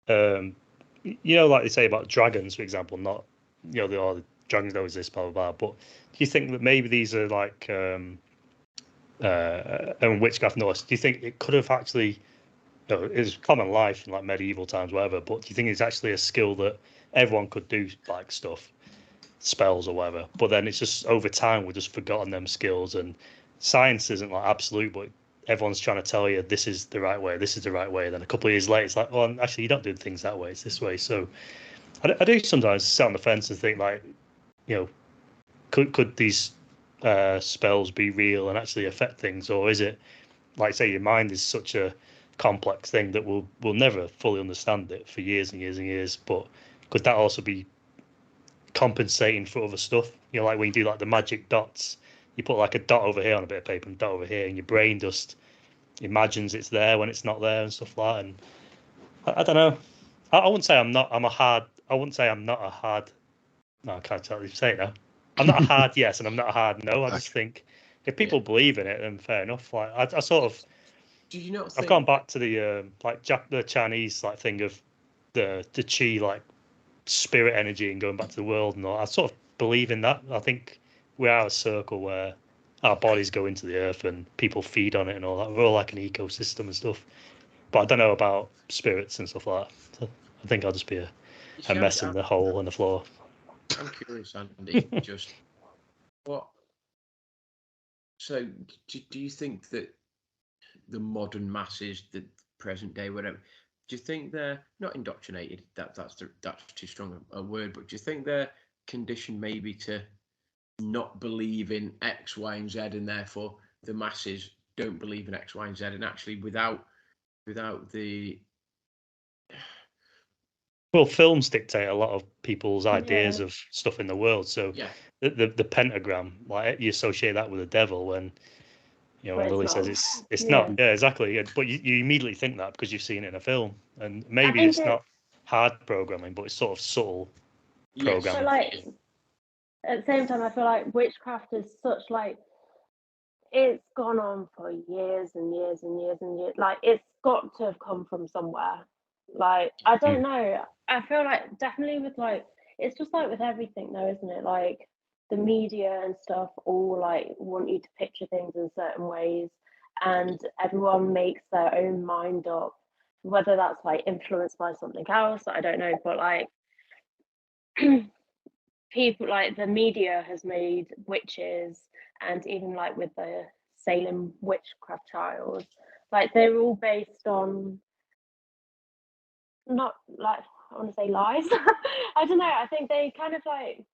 like they say about dragons, for example, not the dragons don't exist, blah blah blah. But do you think that maybe these are like and witchcraft Norse? Do you think it could have actually, it's common life in like medieval times, whatever? But do you think it's actually a skill that everyone could do, like stuff, spells or whatever? But then it's just over time we've just forgotten them skills, and science isn't like absolute, but everyone's trying to tell you this is the right way, this is the right way. Then a couple of years later, it's like, well, actually, you don't do things that way; it's this way. So I do sometimes sit on the fence and think, like, could these spells be real and actually affect things, or is it, like, say, your mind is such a complex thing that we'll never fully understand it for years and years and years? But could that also be compensating for other stuff? Like when you do like the magic dots, you put like a dot over here on a bit of paper and a dot over here, and your brain just imagines it's there when it's not there and stuff like that. And I don't know. I wouldn't say I'm not. I wouldn't say I'm not a hard. No, I can't tell you say it now. I'm not a hard yes, and I'm not a hard no. I just think if people believe in it, then fair enough. Like I sort of. Do you not? I've gone back to the the Chinese like thing of the chi, like spirit energy, and going back to the world and all. I sort of believe in that. I think we are a circle where our bodies go into the earth and people feed on it and all that. We're all like an ecosystem and stuff. But I don't know about spirits and stuff like that. So I think I'll just be a mess in the hole in the floor. I'm curious, Andy, just what. So, do you think that the modern masses, the present day, whatever, do you think they're not indoctrinated? That's too strong a word, but do you think they're conditioned maybe to not believe in X, Y, and Z, and therefore the masses don't believe in X, Y, and Z, and actually without the films dictate a lot of people's ideas of stuff in the world. So the pentagram, like, you associate that with the devil when when Lily says it's not. Yeah, exactly. But you immediately think that because you've seen it in a film, and maybe it's not hard programming, but it's sort of subtle programming. But like at the same time, I feel like witchcraft is such like it's gone on for years and years and years and years. Like it's got to have come from somewhere. Like I don't know. I feel like definitely with like it's just like with everything though, isn't it? Like the media and stuff all like want you to picture things in certain ways, and everyone makes their own mind up, whether that's like influenced by something else, I don't know, but like people like the media has made witches, and even like with the Salem witchcraft trials, like they're all based on not like I want to say lies. I don't know. I think they kind of like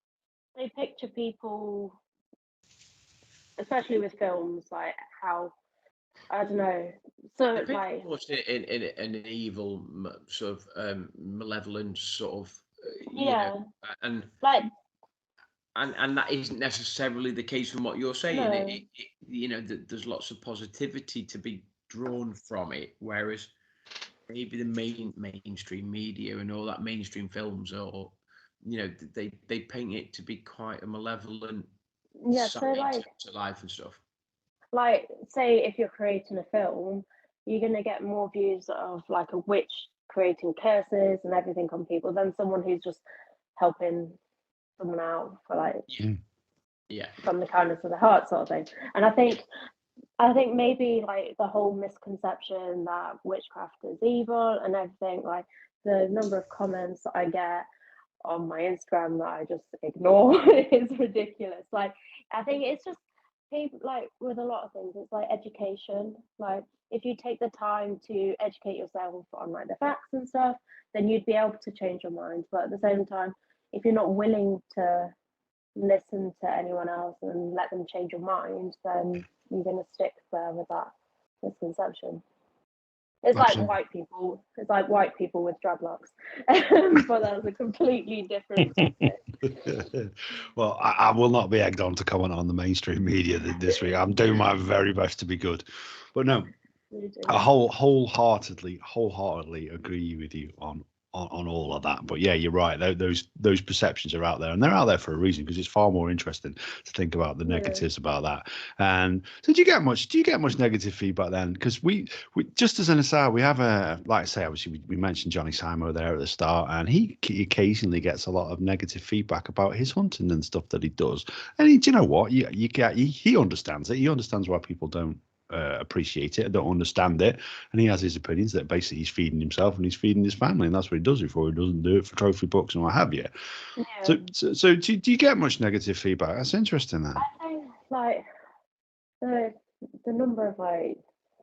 they picture people, especially with films, like how I don't know. So like in an evil sort of malevolent sort of and like and that isn't necessarily the case from what you're saying. No. There's lots of positivity to be drawn from it, whereas maybe the mainstream media and all that mainstream films, or they paint it to be quite a malevolent side to life and stuff. Like, say if you're creating a film, you're gonna get more views of like a witch creating curses and everything on people than someone who's just helping someone out for like from the kindness of the heart sort of thing. And I think maybe like the whole misconception that witchcraft is evil and everything, like the number of comments that I get on my Instagram that I just ignore is ridiculous. Like I think it's just people, like with a lot of things, it's like education. Like if you take the time to educate yourself on like the facts and stuff, then you'd be able to change your mind. But at the same time, if you're not willing to listen to anyone else and let them change your mind, then you're going to stick there with that misconception. It's like Absolutely. white people. It's like white people with dreadlocks, but that's a completely different topic. Well, I will not be egged on to comment on the mainstream media this week. I'm doing my very best to be good, but no, I wholeheartedly agree with you on all of that. But yeah, you're right. Those perceptions are out there, and they're out there for a reason, because it's far more interesting to think about the negatives about that. And so, do you get much negative feedback then? Because we just as an aside, we have like I say, obviously we mentioned Johnny Simo there at the start, and he occasionally gets a lot of negative feedback about his hunting and stuff that he does. And do you know what? He understands it. He understands why people don't appreciate it, don't understand it, and he has his opinions that basically he's feeding himself and he's feeding his family, and that's what he does it for. He doesn't do it for trophy books and what have you. Yeah. So do you get much negative feedback? That's interesting. Then I think like the number of like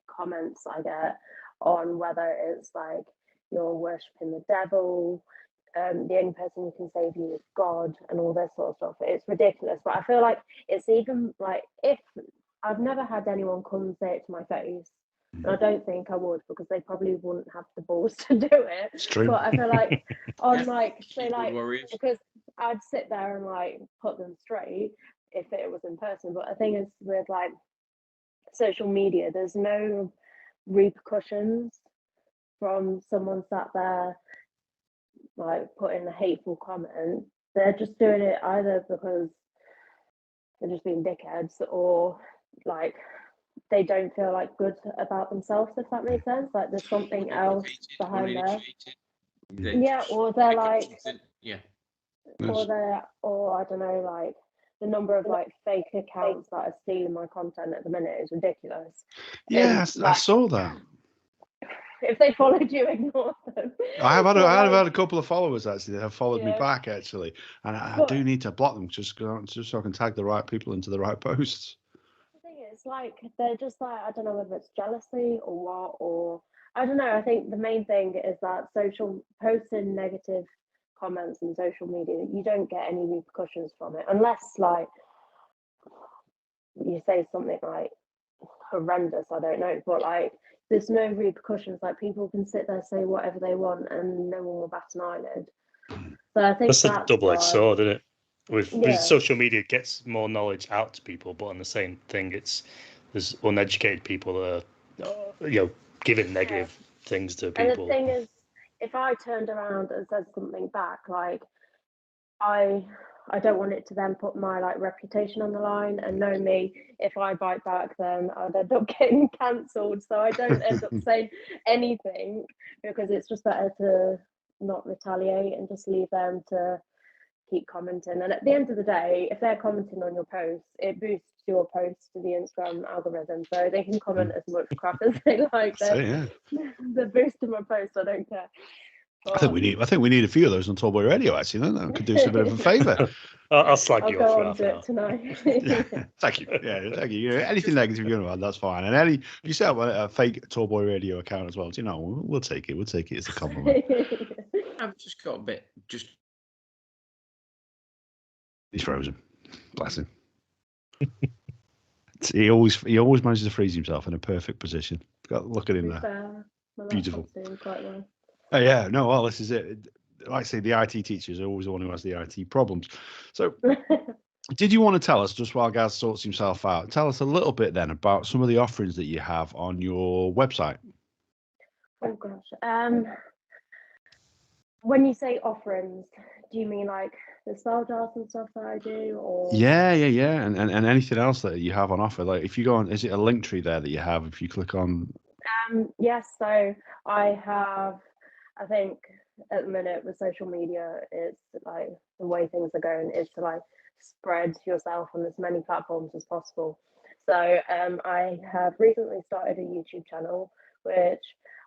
comments I get on whether it's like you're worshipping the devil, the only person who can save you is God, and all this sort of stuff. It's ridiculous. But I feel like it's even like, if I've never had anyone come and say it to my face, and I don't think I would, because they probably wouldn't have the balls to do it. it's true. But I feel like on like say Keyboard like warriors. because I'd sit there and like put them straight if it was in person. But the thing is with like social media, there's no repercussions from someone sat there like putting a hateful comment. They're just doing it either because they're just being dickheads, or like they don't feel like good about themselves, if that makes sense. Like there's something else behind there. Yeah, or they're like, yeah, or I don't know, like the number of like fake accounts that are stealing my content at the minute is ridiculous. Yeah, I like, saw that. If they followed you, ignore them. I have But, had a couple of followers actually that have followed me Yeah. back actually, and I But- do need to block them just so I can tag the right people into the right posts. The thing is, like, they're just like, I don't know whether it's jealousy or what, or I don't know. I think the main thing is that posting negative comments in social media, you don't get any repercussions from it, unless like you say something like horrendous, I don't know, but like there's no repercussions. Like people can sit there, say whatever they want, and no one will bat an eyelid. So I think that's a double-edged sword, isn't it? With social media, it gets more knowledge out to people, but on the same thing, there's uneducated people that are giving negative things to people. And the thing is, if I turned around and said something back, like I don't want it to then put my like reputation on the line, and know me, if I bite back, then I'd end up getting cancelled. So I don't end up saying anything, because it's just better to not retaliate and just leave them to keep commenting. And at the end of the day, if they're commenting on your post, it boosts your post to the Instagram algorithm, so they can comment as much crap as they like. They're boosting my post. I don't care. I think we need a few of those on Tallboy Radio. Actually, that could do us a bit of a favour. I'll slag you off for half an hour tonight. Thank you. Yeah, thank you. Anything negative you want to add, that's fine. And if you set up a fake Tallboy Radio account as well, we'll take it. We'll take it as a compliment. I've just got a bit. He's frozen. Bless him. He always manages to freeze himself in a perfect position. Look at him there. Beautiful. Doing quite well. Oh, yeah, no, well, this is it. Like I say, the IT teacher is always the one who has the IT problems. So, did you want to tell us, just while Gaz sorts himself out, tell us a little bit then about some of the offerings that you have on your website? Oh, gosh. When you say offerings, do you mean like the spell jars and stuff that I do, or? Yeah, and anything else that you have on offer? Like, if you go on, is it a link tree there that you have? If you click on. Yes, so I have. I think at the minute with social media, it's like the way things are going is to like spread yourself on as many platforms as possible. So I have recently started a YouTube channel, which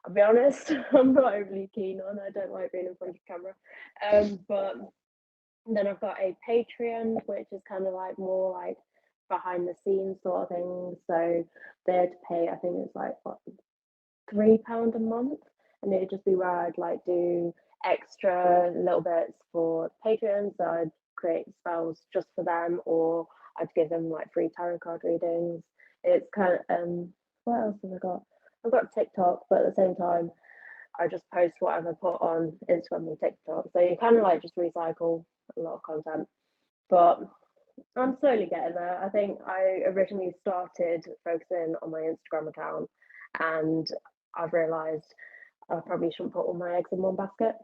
I'll be honest, I'm not overly keen on. I don't like being in front of camera. But then I've got a Patreon, which is kind of like more like behind the scenes sort of thing. So they had to pay, I think it's like £3 a month, and it'd just be where I'd like do extra little bits for patrons. So I'd create spells just for them, or I'd give them like free tarot card readings. It's kind of what else have I got? I've got TikTok, but at the same time, I just post whatever I put on Instagram and TikTok. So you kind of like just recycle a lot of content. But I'm slowly getting there. I think I originally started focusing on my Instagram account, and I've realised I probably shouldn't put all my eggs in one basket.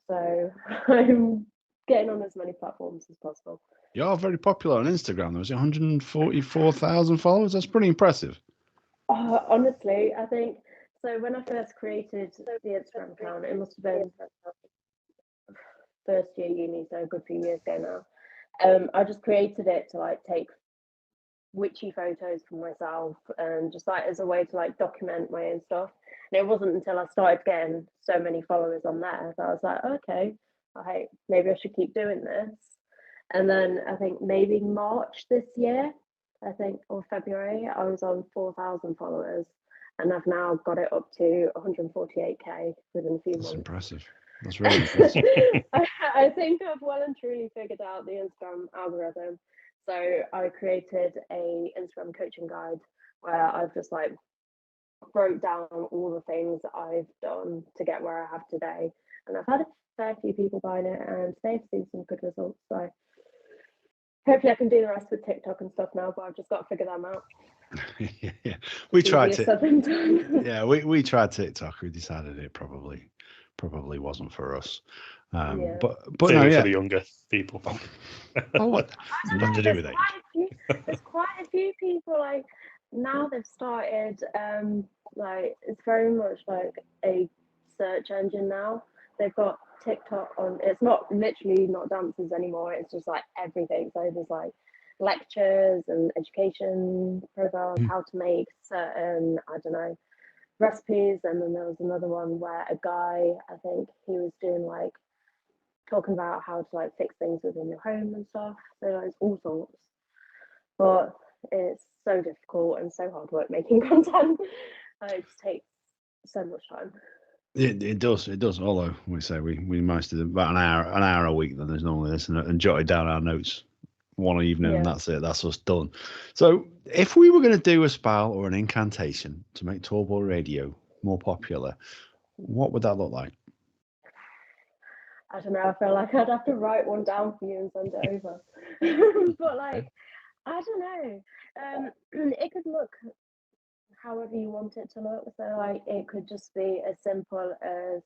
So I'm getting on as many platforms as possible. You're very popular on Instagram. There was 144,000 followers. That's pretty impressive. Honestly, I think so. When I first created the Instagram account, it must have been first year uni, so a good few years ago now. I just created it to like take witchy photos for myself and just like as a way to like document my own stuff. And it wasn't until I started getting so many followers on there that I was like, okay, maybe I should keep doing this. And then I think maybe March this year, or February, I was on 4,000 followers, and I've now got it up to 148k within a few months. That's impressive. That's really impressive. I think I've well and truly figured out the Instagram algorithm. So I created a Instagram coaching guide where I've just like wrote down all the things that I've done to get where I have today, and I've had a fair few people buying it, and they've seen some good results. So hopefully I can do the rest with TikTok and stuff now, but I've just got to figure them out. Yeah. We tried to. Yeah, we tried TikTok. We decided it probably wasn't for us. But no, yeah. For the younger people. What? Nothing to do with age. There's quite a few people like now they've started like it's very much like a search engine now. They've got TikTok on. It's not literally not dances anymore. It's just like everything. So there's like lectures and education programs, how to make certain, I don't know, recipes. And then there was another one where a guy, I think he was doing like talking about how to like fix things within your home and stuff. So like, it's all sorts. But it's so difficult and so hard work making content. It just takes so much time. It does. Although we say we managed to do about an hour a week. Then there's normally this and jotted down our notes one evening, and that's it. That's us done. So if we were going to do a spell or an incantation to make Tallboy Radio more popular, what would that look like? I don't know. I feel like I'd have to write one down for you and send it over. But like, I don't know. It could look however you want it to look. So like, it could just be as simple as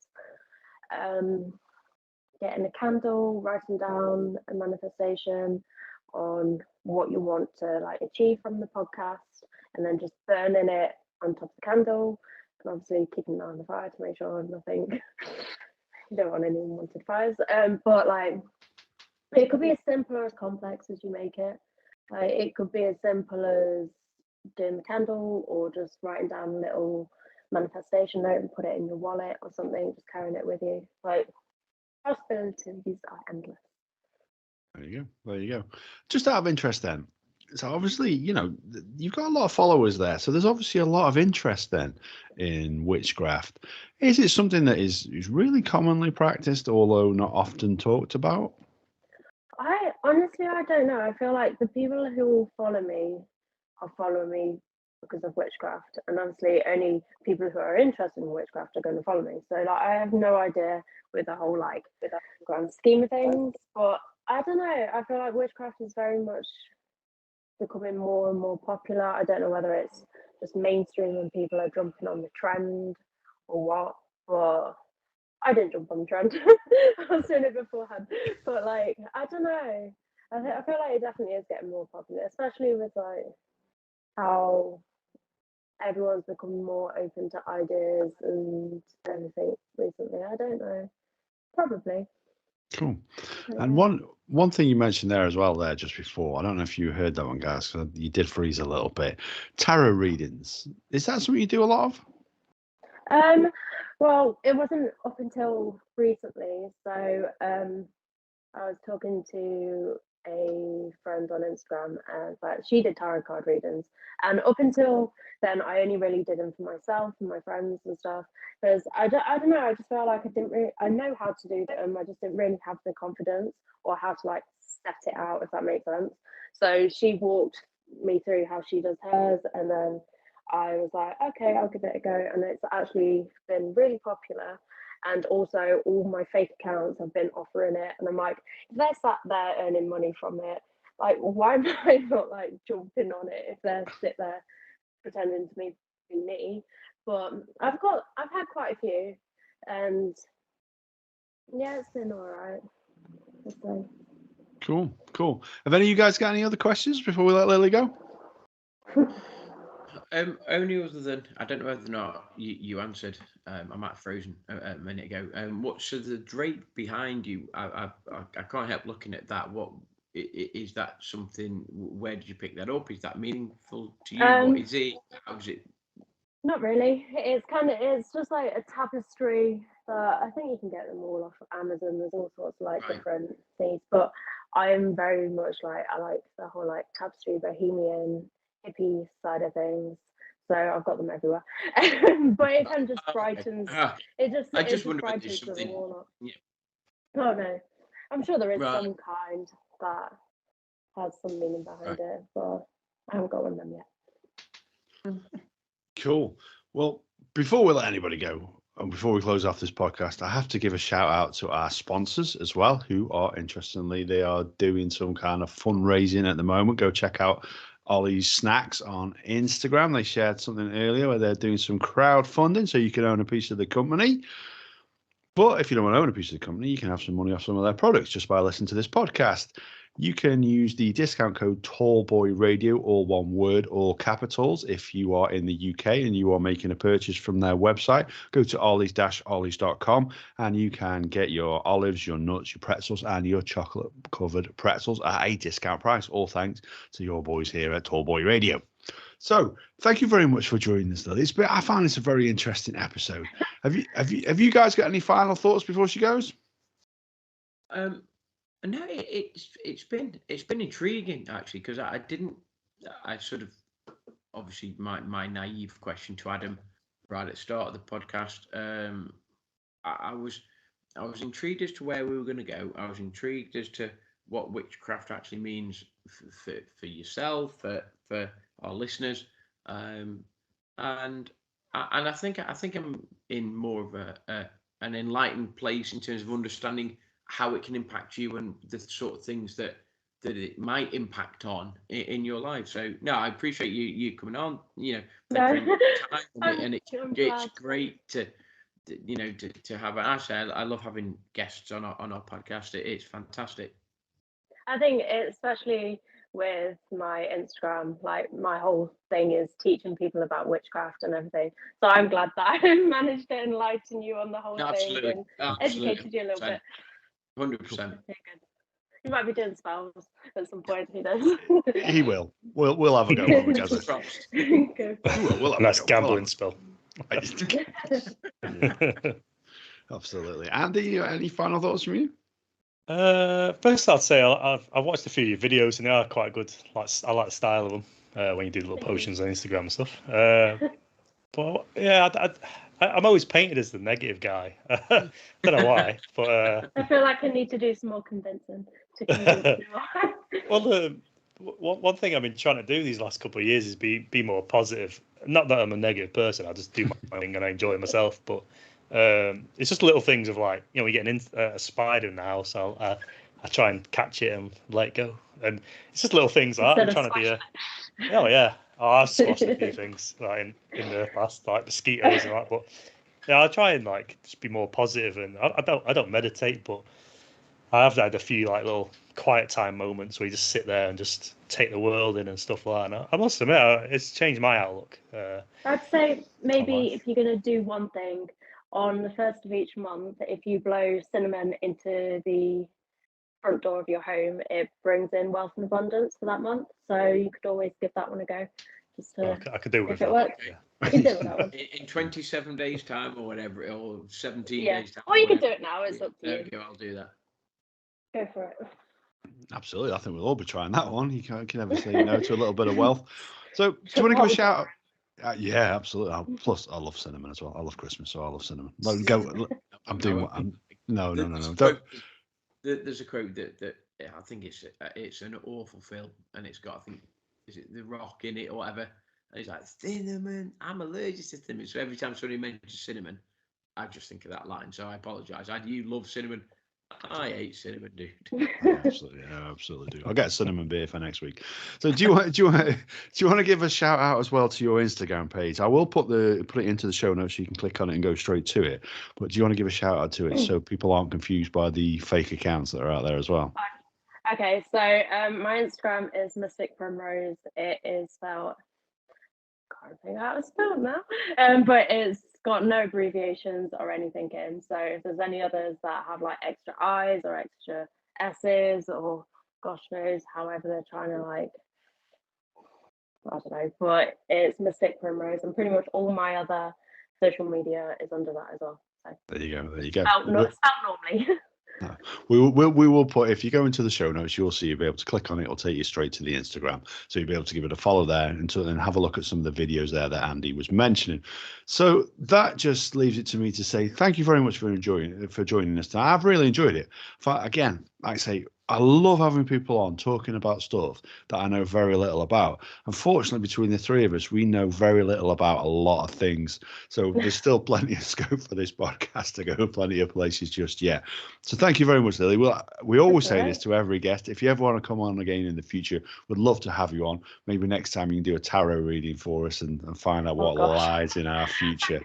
getting a candle, writing down a manifestation on what you want to like achieve from the podcast, and then just burning it on top of the candle, and obviously keeping an eye on the fire to make sure nothing. You don't want any unwanted fires. But like, it could be as simple or as complex as you make it. Like, it could be as simple as doing the candle, or just writing down a little manifestation note and put it in your wallet or something, just carrying it with you. Like, possibilities are endless. There you go. Just out of interest then. So obviously, you've got a lot of followers there. So there's obviously a lot of interest then in witchcraft. Is it something that is really commonly practiced, although not often talked about? I don't know. I feel like the people who will follow me are following me because of witchcraft, and obviously only people who are interested in witchcraft are going to follow me. So like, I have no idea with the whole like with the grand scheme of things, but I don't know. I feel like witchcraft is very much becoming more and more popular. I don't know whether it's just mainstream and people are jumping on the trend or what, but I didn't jump on the trend. I was doing it beforehand, but like, I don't know. I feel like it definitely is getting more popular, especially with like how everyone's become more open to ideas and everything recently. I don't know. Probably. Cool. And one thing you mentioned there as well there just before, I don't know if you heard that one, guys, because you did freeze a little bit. Tarot readings. Is that something you do a lot of? Well, it wasn't up until recently. So I was talking to a friend on Instagram, and like she did tarot card readings, and up until then I only really did them for myself and my friends and stuff, because I don't know, I just felt like I know how to do them, I just didn't really have the confidence or how to like set it out, if that makes sense. So she walked me through how she does hers, and then I was like, okay, I'll give it a go, and it's actually been really popular. And also all my fake accounts have been offering it, and I'm like, if they're sat there earning money from it, like why am I not like jumping on it if they're sit there pretending to be me? But I've had quite a few, and yeah, it's been all right. So. Cool. Have any of you guys got any other questions before we let Lily go? Only other than, I don't know whether or not you answered. I might have frozen a minute ago. What's the drape behind you? I can't help looking at that. What is that? Something? Where did you pick that up? Is that meaningful to you? What is it? How is it? Not really. It's just like a tapestry that I think you can get them all off of Amazon. There's all sorts of like different things, but I'm very much like, I like the whole like tapestry, bohemian, hippie side of things. So I've got them everywhere. But it kind of just brightens. I just wonder if brightens there's something. the wall up. Yeah. Oh no, I'm sure there is some kind that has some meaning behind it, but I haven't got one of them yet. Cool. Well, before we let anybody go, and before we close off this podcast, I have to give a shout out to our sponsors as well, who are, interestingly, they are doing some kind of fundraising at the moment. Go check out Ollie's Snacks on Instagram. They shared something earlier where they're doing some crowdfunding so you can own a piece of the company. But if you don't want to own a piece of the company, you can have some money off some of their products just by listening to this podcast. You can use the discount code TallBoyRadio, all one word, all capitals, if you are in the UK and you are making a purchase from their website. Go to ollies-ollies.com and you can get your olives, your nuts, your pretzels, and your chocolate-covered pretzels at a discount price, all thanks to your boys here at Tallboy Radio. So, thank you very much for joining us, Lily. I found this a very interesting episode. Have you guys got any final thoughts before she goes? No, it's been intriguing actually, because I sort of, obviously my naive question to Adam right at the start of the podcast. I was intrigued as to where we were going to go. I was intrigued as to what witchcraft actually means for yourself, for our listeners, and I think I'm in more of an enlightened place in terms of understanding how it can impact you and the sort of things that it might impact on in your life. So no, I appreciate you coming on. Thank you for time, and it's great to have. And actually, I love having guests on our podcast. It's fantastic. I think especially with my Instagram, like my whole thing is teaching people about witchcraft and everything. So I'm glad that I managed to enlighten you on the whole thing and educated you a little bit. 100%. You might be doing spells at some point. Who knows? He will. We'll have a go when we get there. We'll have a nice gambling spell. Absolutely. Andy, any final thoughts from you? First, I'd say I've watched a few of your videos and they are quite good. I like the style of them when you do little potions on Instagram and stuff. But yeah, I'm always painted as the negative guy. I don't know why, but I feel like I need to do some more convincing to convince you. Well, one thing I've been trying to do these last couple of years is be more positive. Not that I'm a negative person. I just do my thing and I enjoy myself. But it's just little things of like, we get a spider in the house. I try and catch it and let it go. And it's just little things like that. I'm trying to be oh yeah. Oh, I've squashed a few things like in the past, like mosquitoes and that. But yeah, I try and like just be more positive. And I don't meditate, but I have had a few like little quiet time moments where you just sit there and just take the world in and stuff like that. And I must admit, it's changed my outlook. I'd say maybe if you're going to do one thing, on the 1st of each month, if you blow cinnamon into the front door of your home, it brings in wealth and abundance for that month. So you could always give that one a go. Just to, I could do it if it works. Yeah. You can do it with that one. In 27 days time or whatever, or 17 days time. Or you can do it now. It's up to you. There we go. I'll do that. Go for it. Absolutely. I think we'll all be trying that one. You can never say no to a little bit of wealth. So, do you Just want to give a one shout out? Yeah, absolutely. Plus, I love cinnamon as well. I love Christmas, so I love cinnamon. I'm doing what I'm. No. Don't. There's a quote that I think it's an awful film, and it's got, I think, is it The Rock in it or whatever, and he's like, cinnamon. I'm allergic to cinnamon. So every time somebody mentions cinnamon, I just think of that line. So I apologise. You love cinnamon. I hate cinnamon, dude. Absolutely, absolutely do. I'll get a cinnamon beer for next week. So do you want to give a shout out as well to your Instagram page? I will put it into the show notes so you can click on it and go straight to it. But do you want to give a shout out to it so people aren't confused by the fake accounts that are out there as well? Okay, so my Instagram is Mystic Primrose. It is spelled, can't figure out how to spell it now, but it's got no abbreviations or anything in. So if there's any others that have like extra I's or extra S's or gosh knows however they're trying to like, I don't know, but it's Mystic Primrose, and pretty much all my other social media is under that as well. So there you go. spelled normally. We will put, if you go into the show notes, you'll see, you'll be able to click on it. It'll take you straight to the Instagram. So you'll be able to give it a follow there and have a look at some of the videos there that Andy was mentioning. So that just leaves it to me to say thank you very much for joining us tonight. I've really enjoyed it. Again, like I say, I love having people on talking about stuff that I know very little about. Unfortunately, between the three of us, we know very little about a lot of things. So there's still plenty of scope for this podcast to go plenty of places just yet. So thank you very much, Lily. We always say this to every guest. If you ever want to come on again in the future, we'd love to have you on. Maybe next time you can do a tarot reading for us and find out what lies in our future.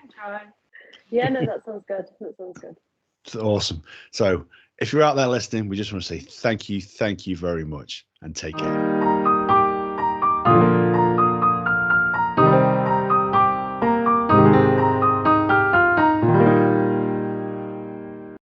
Yeah, no, that sounds good. Awesome. So if you're out there listening, we just want to say thank you very much, and take care.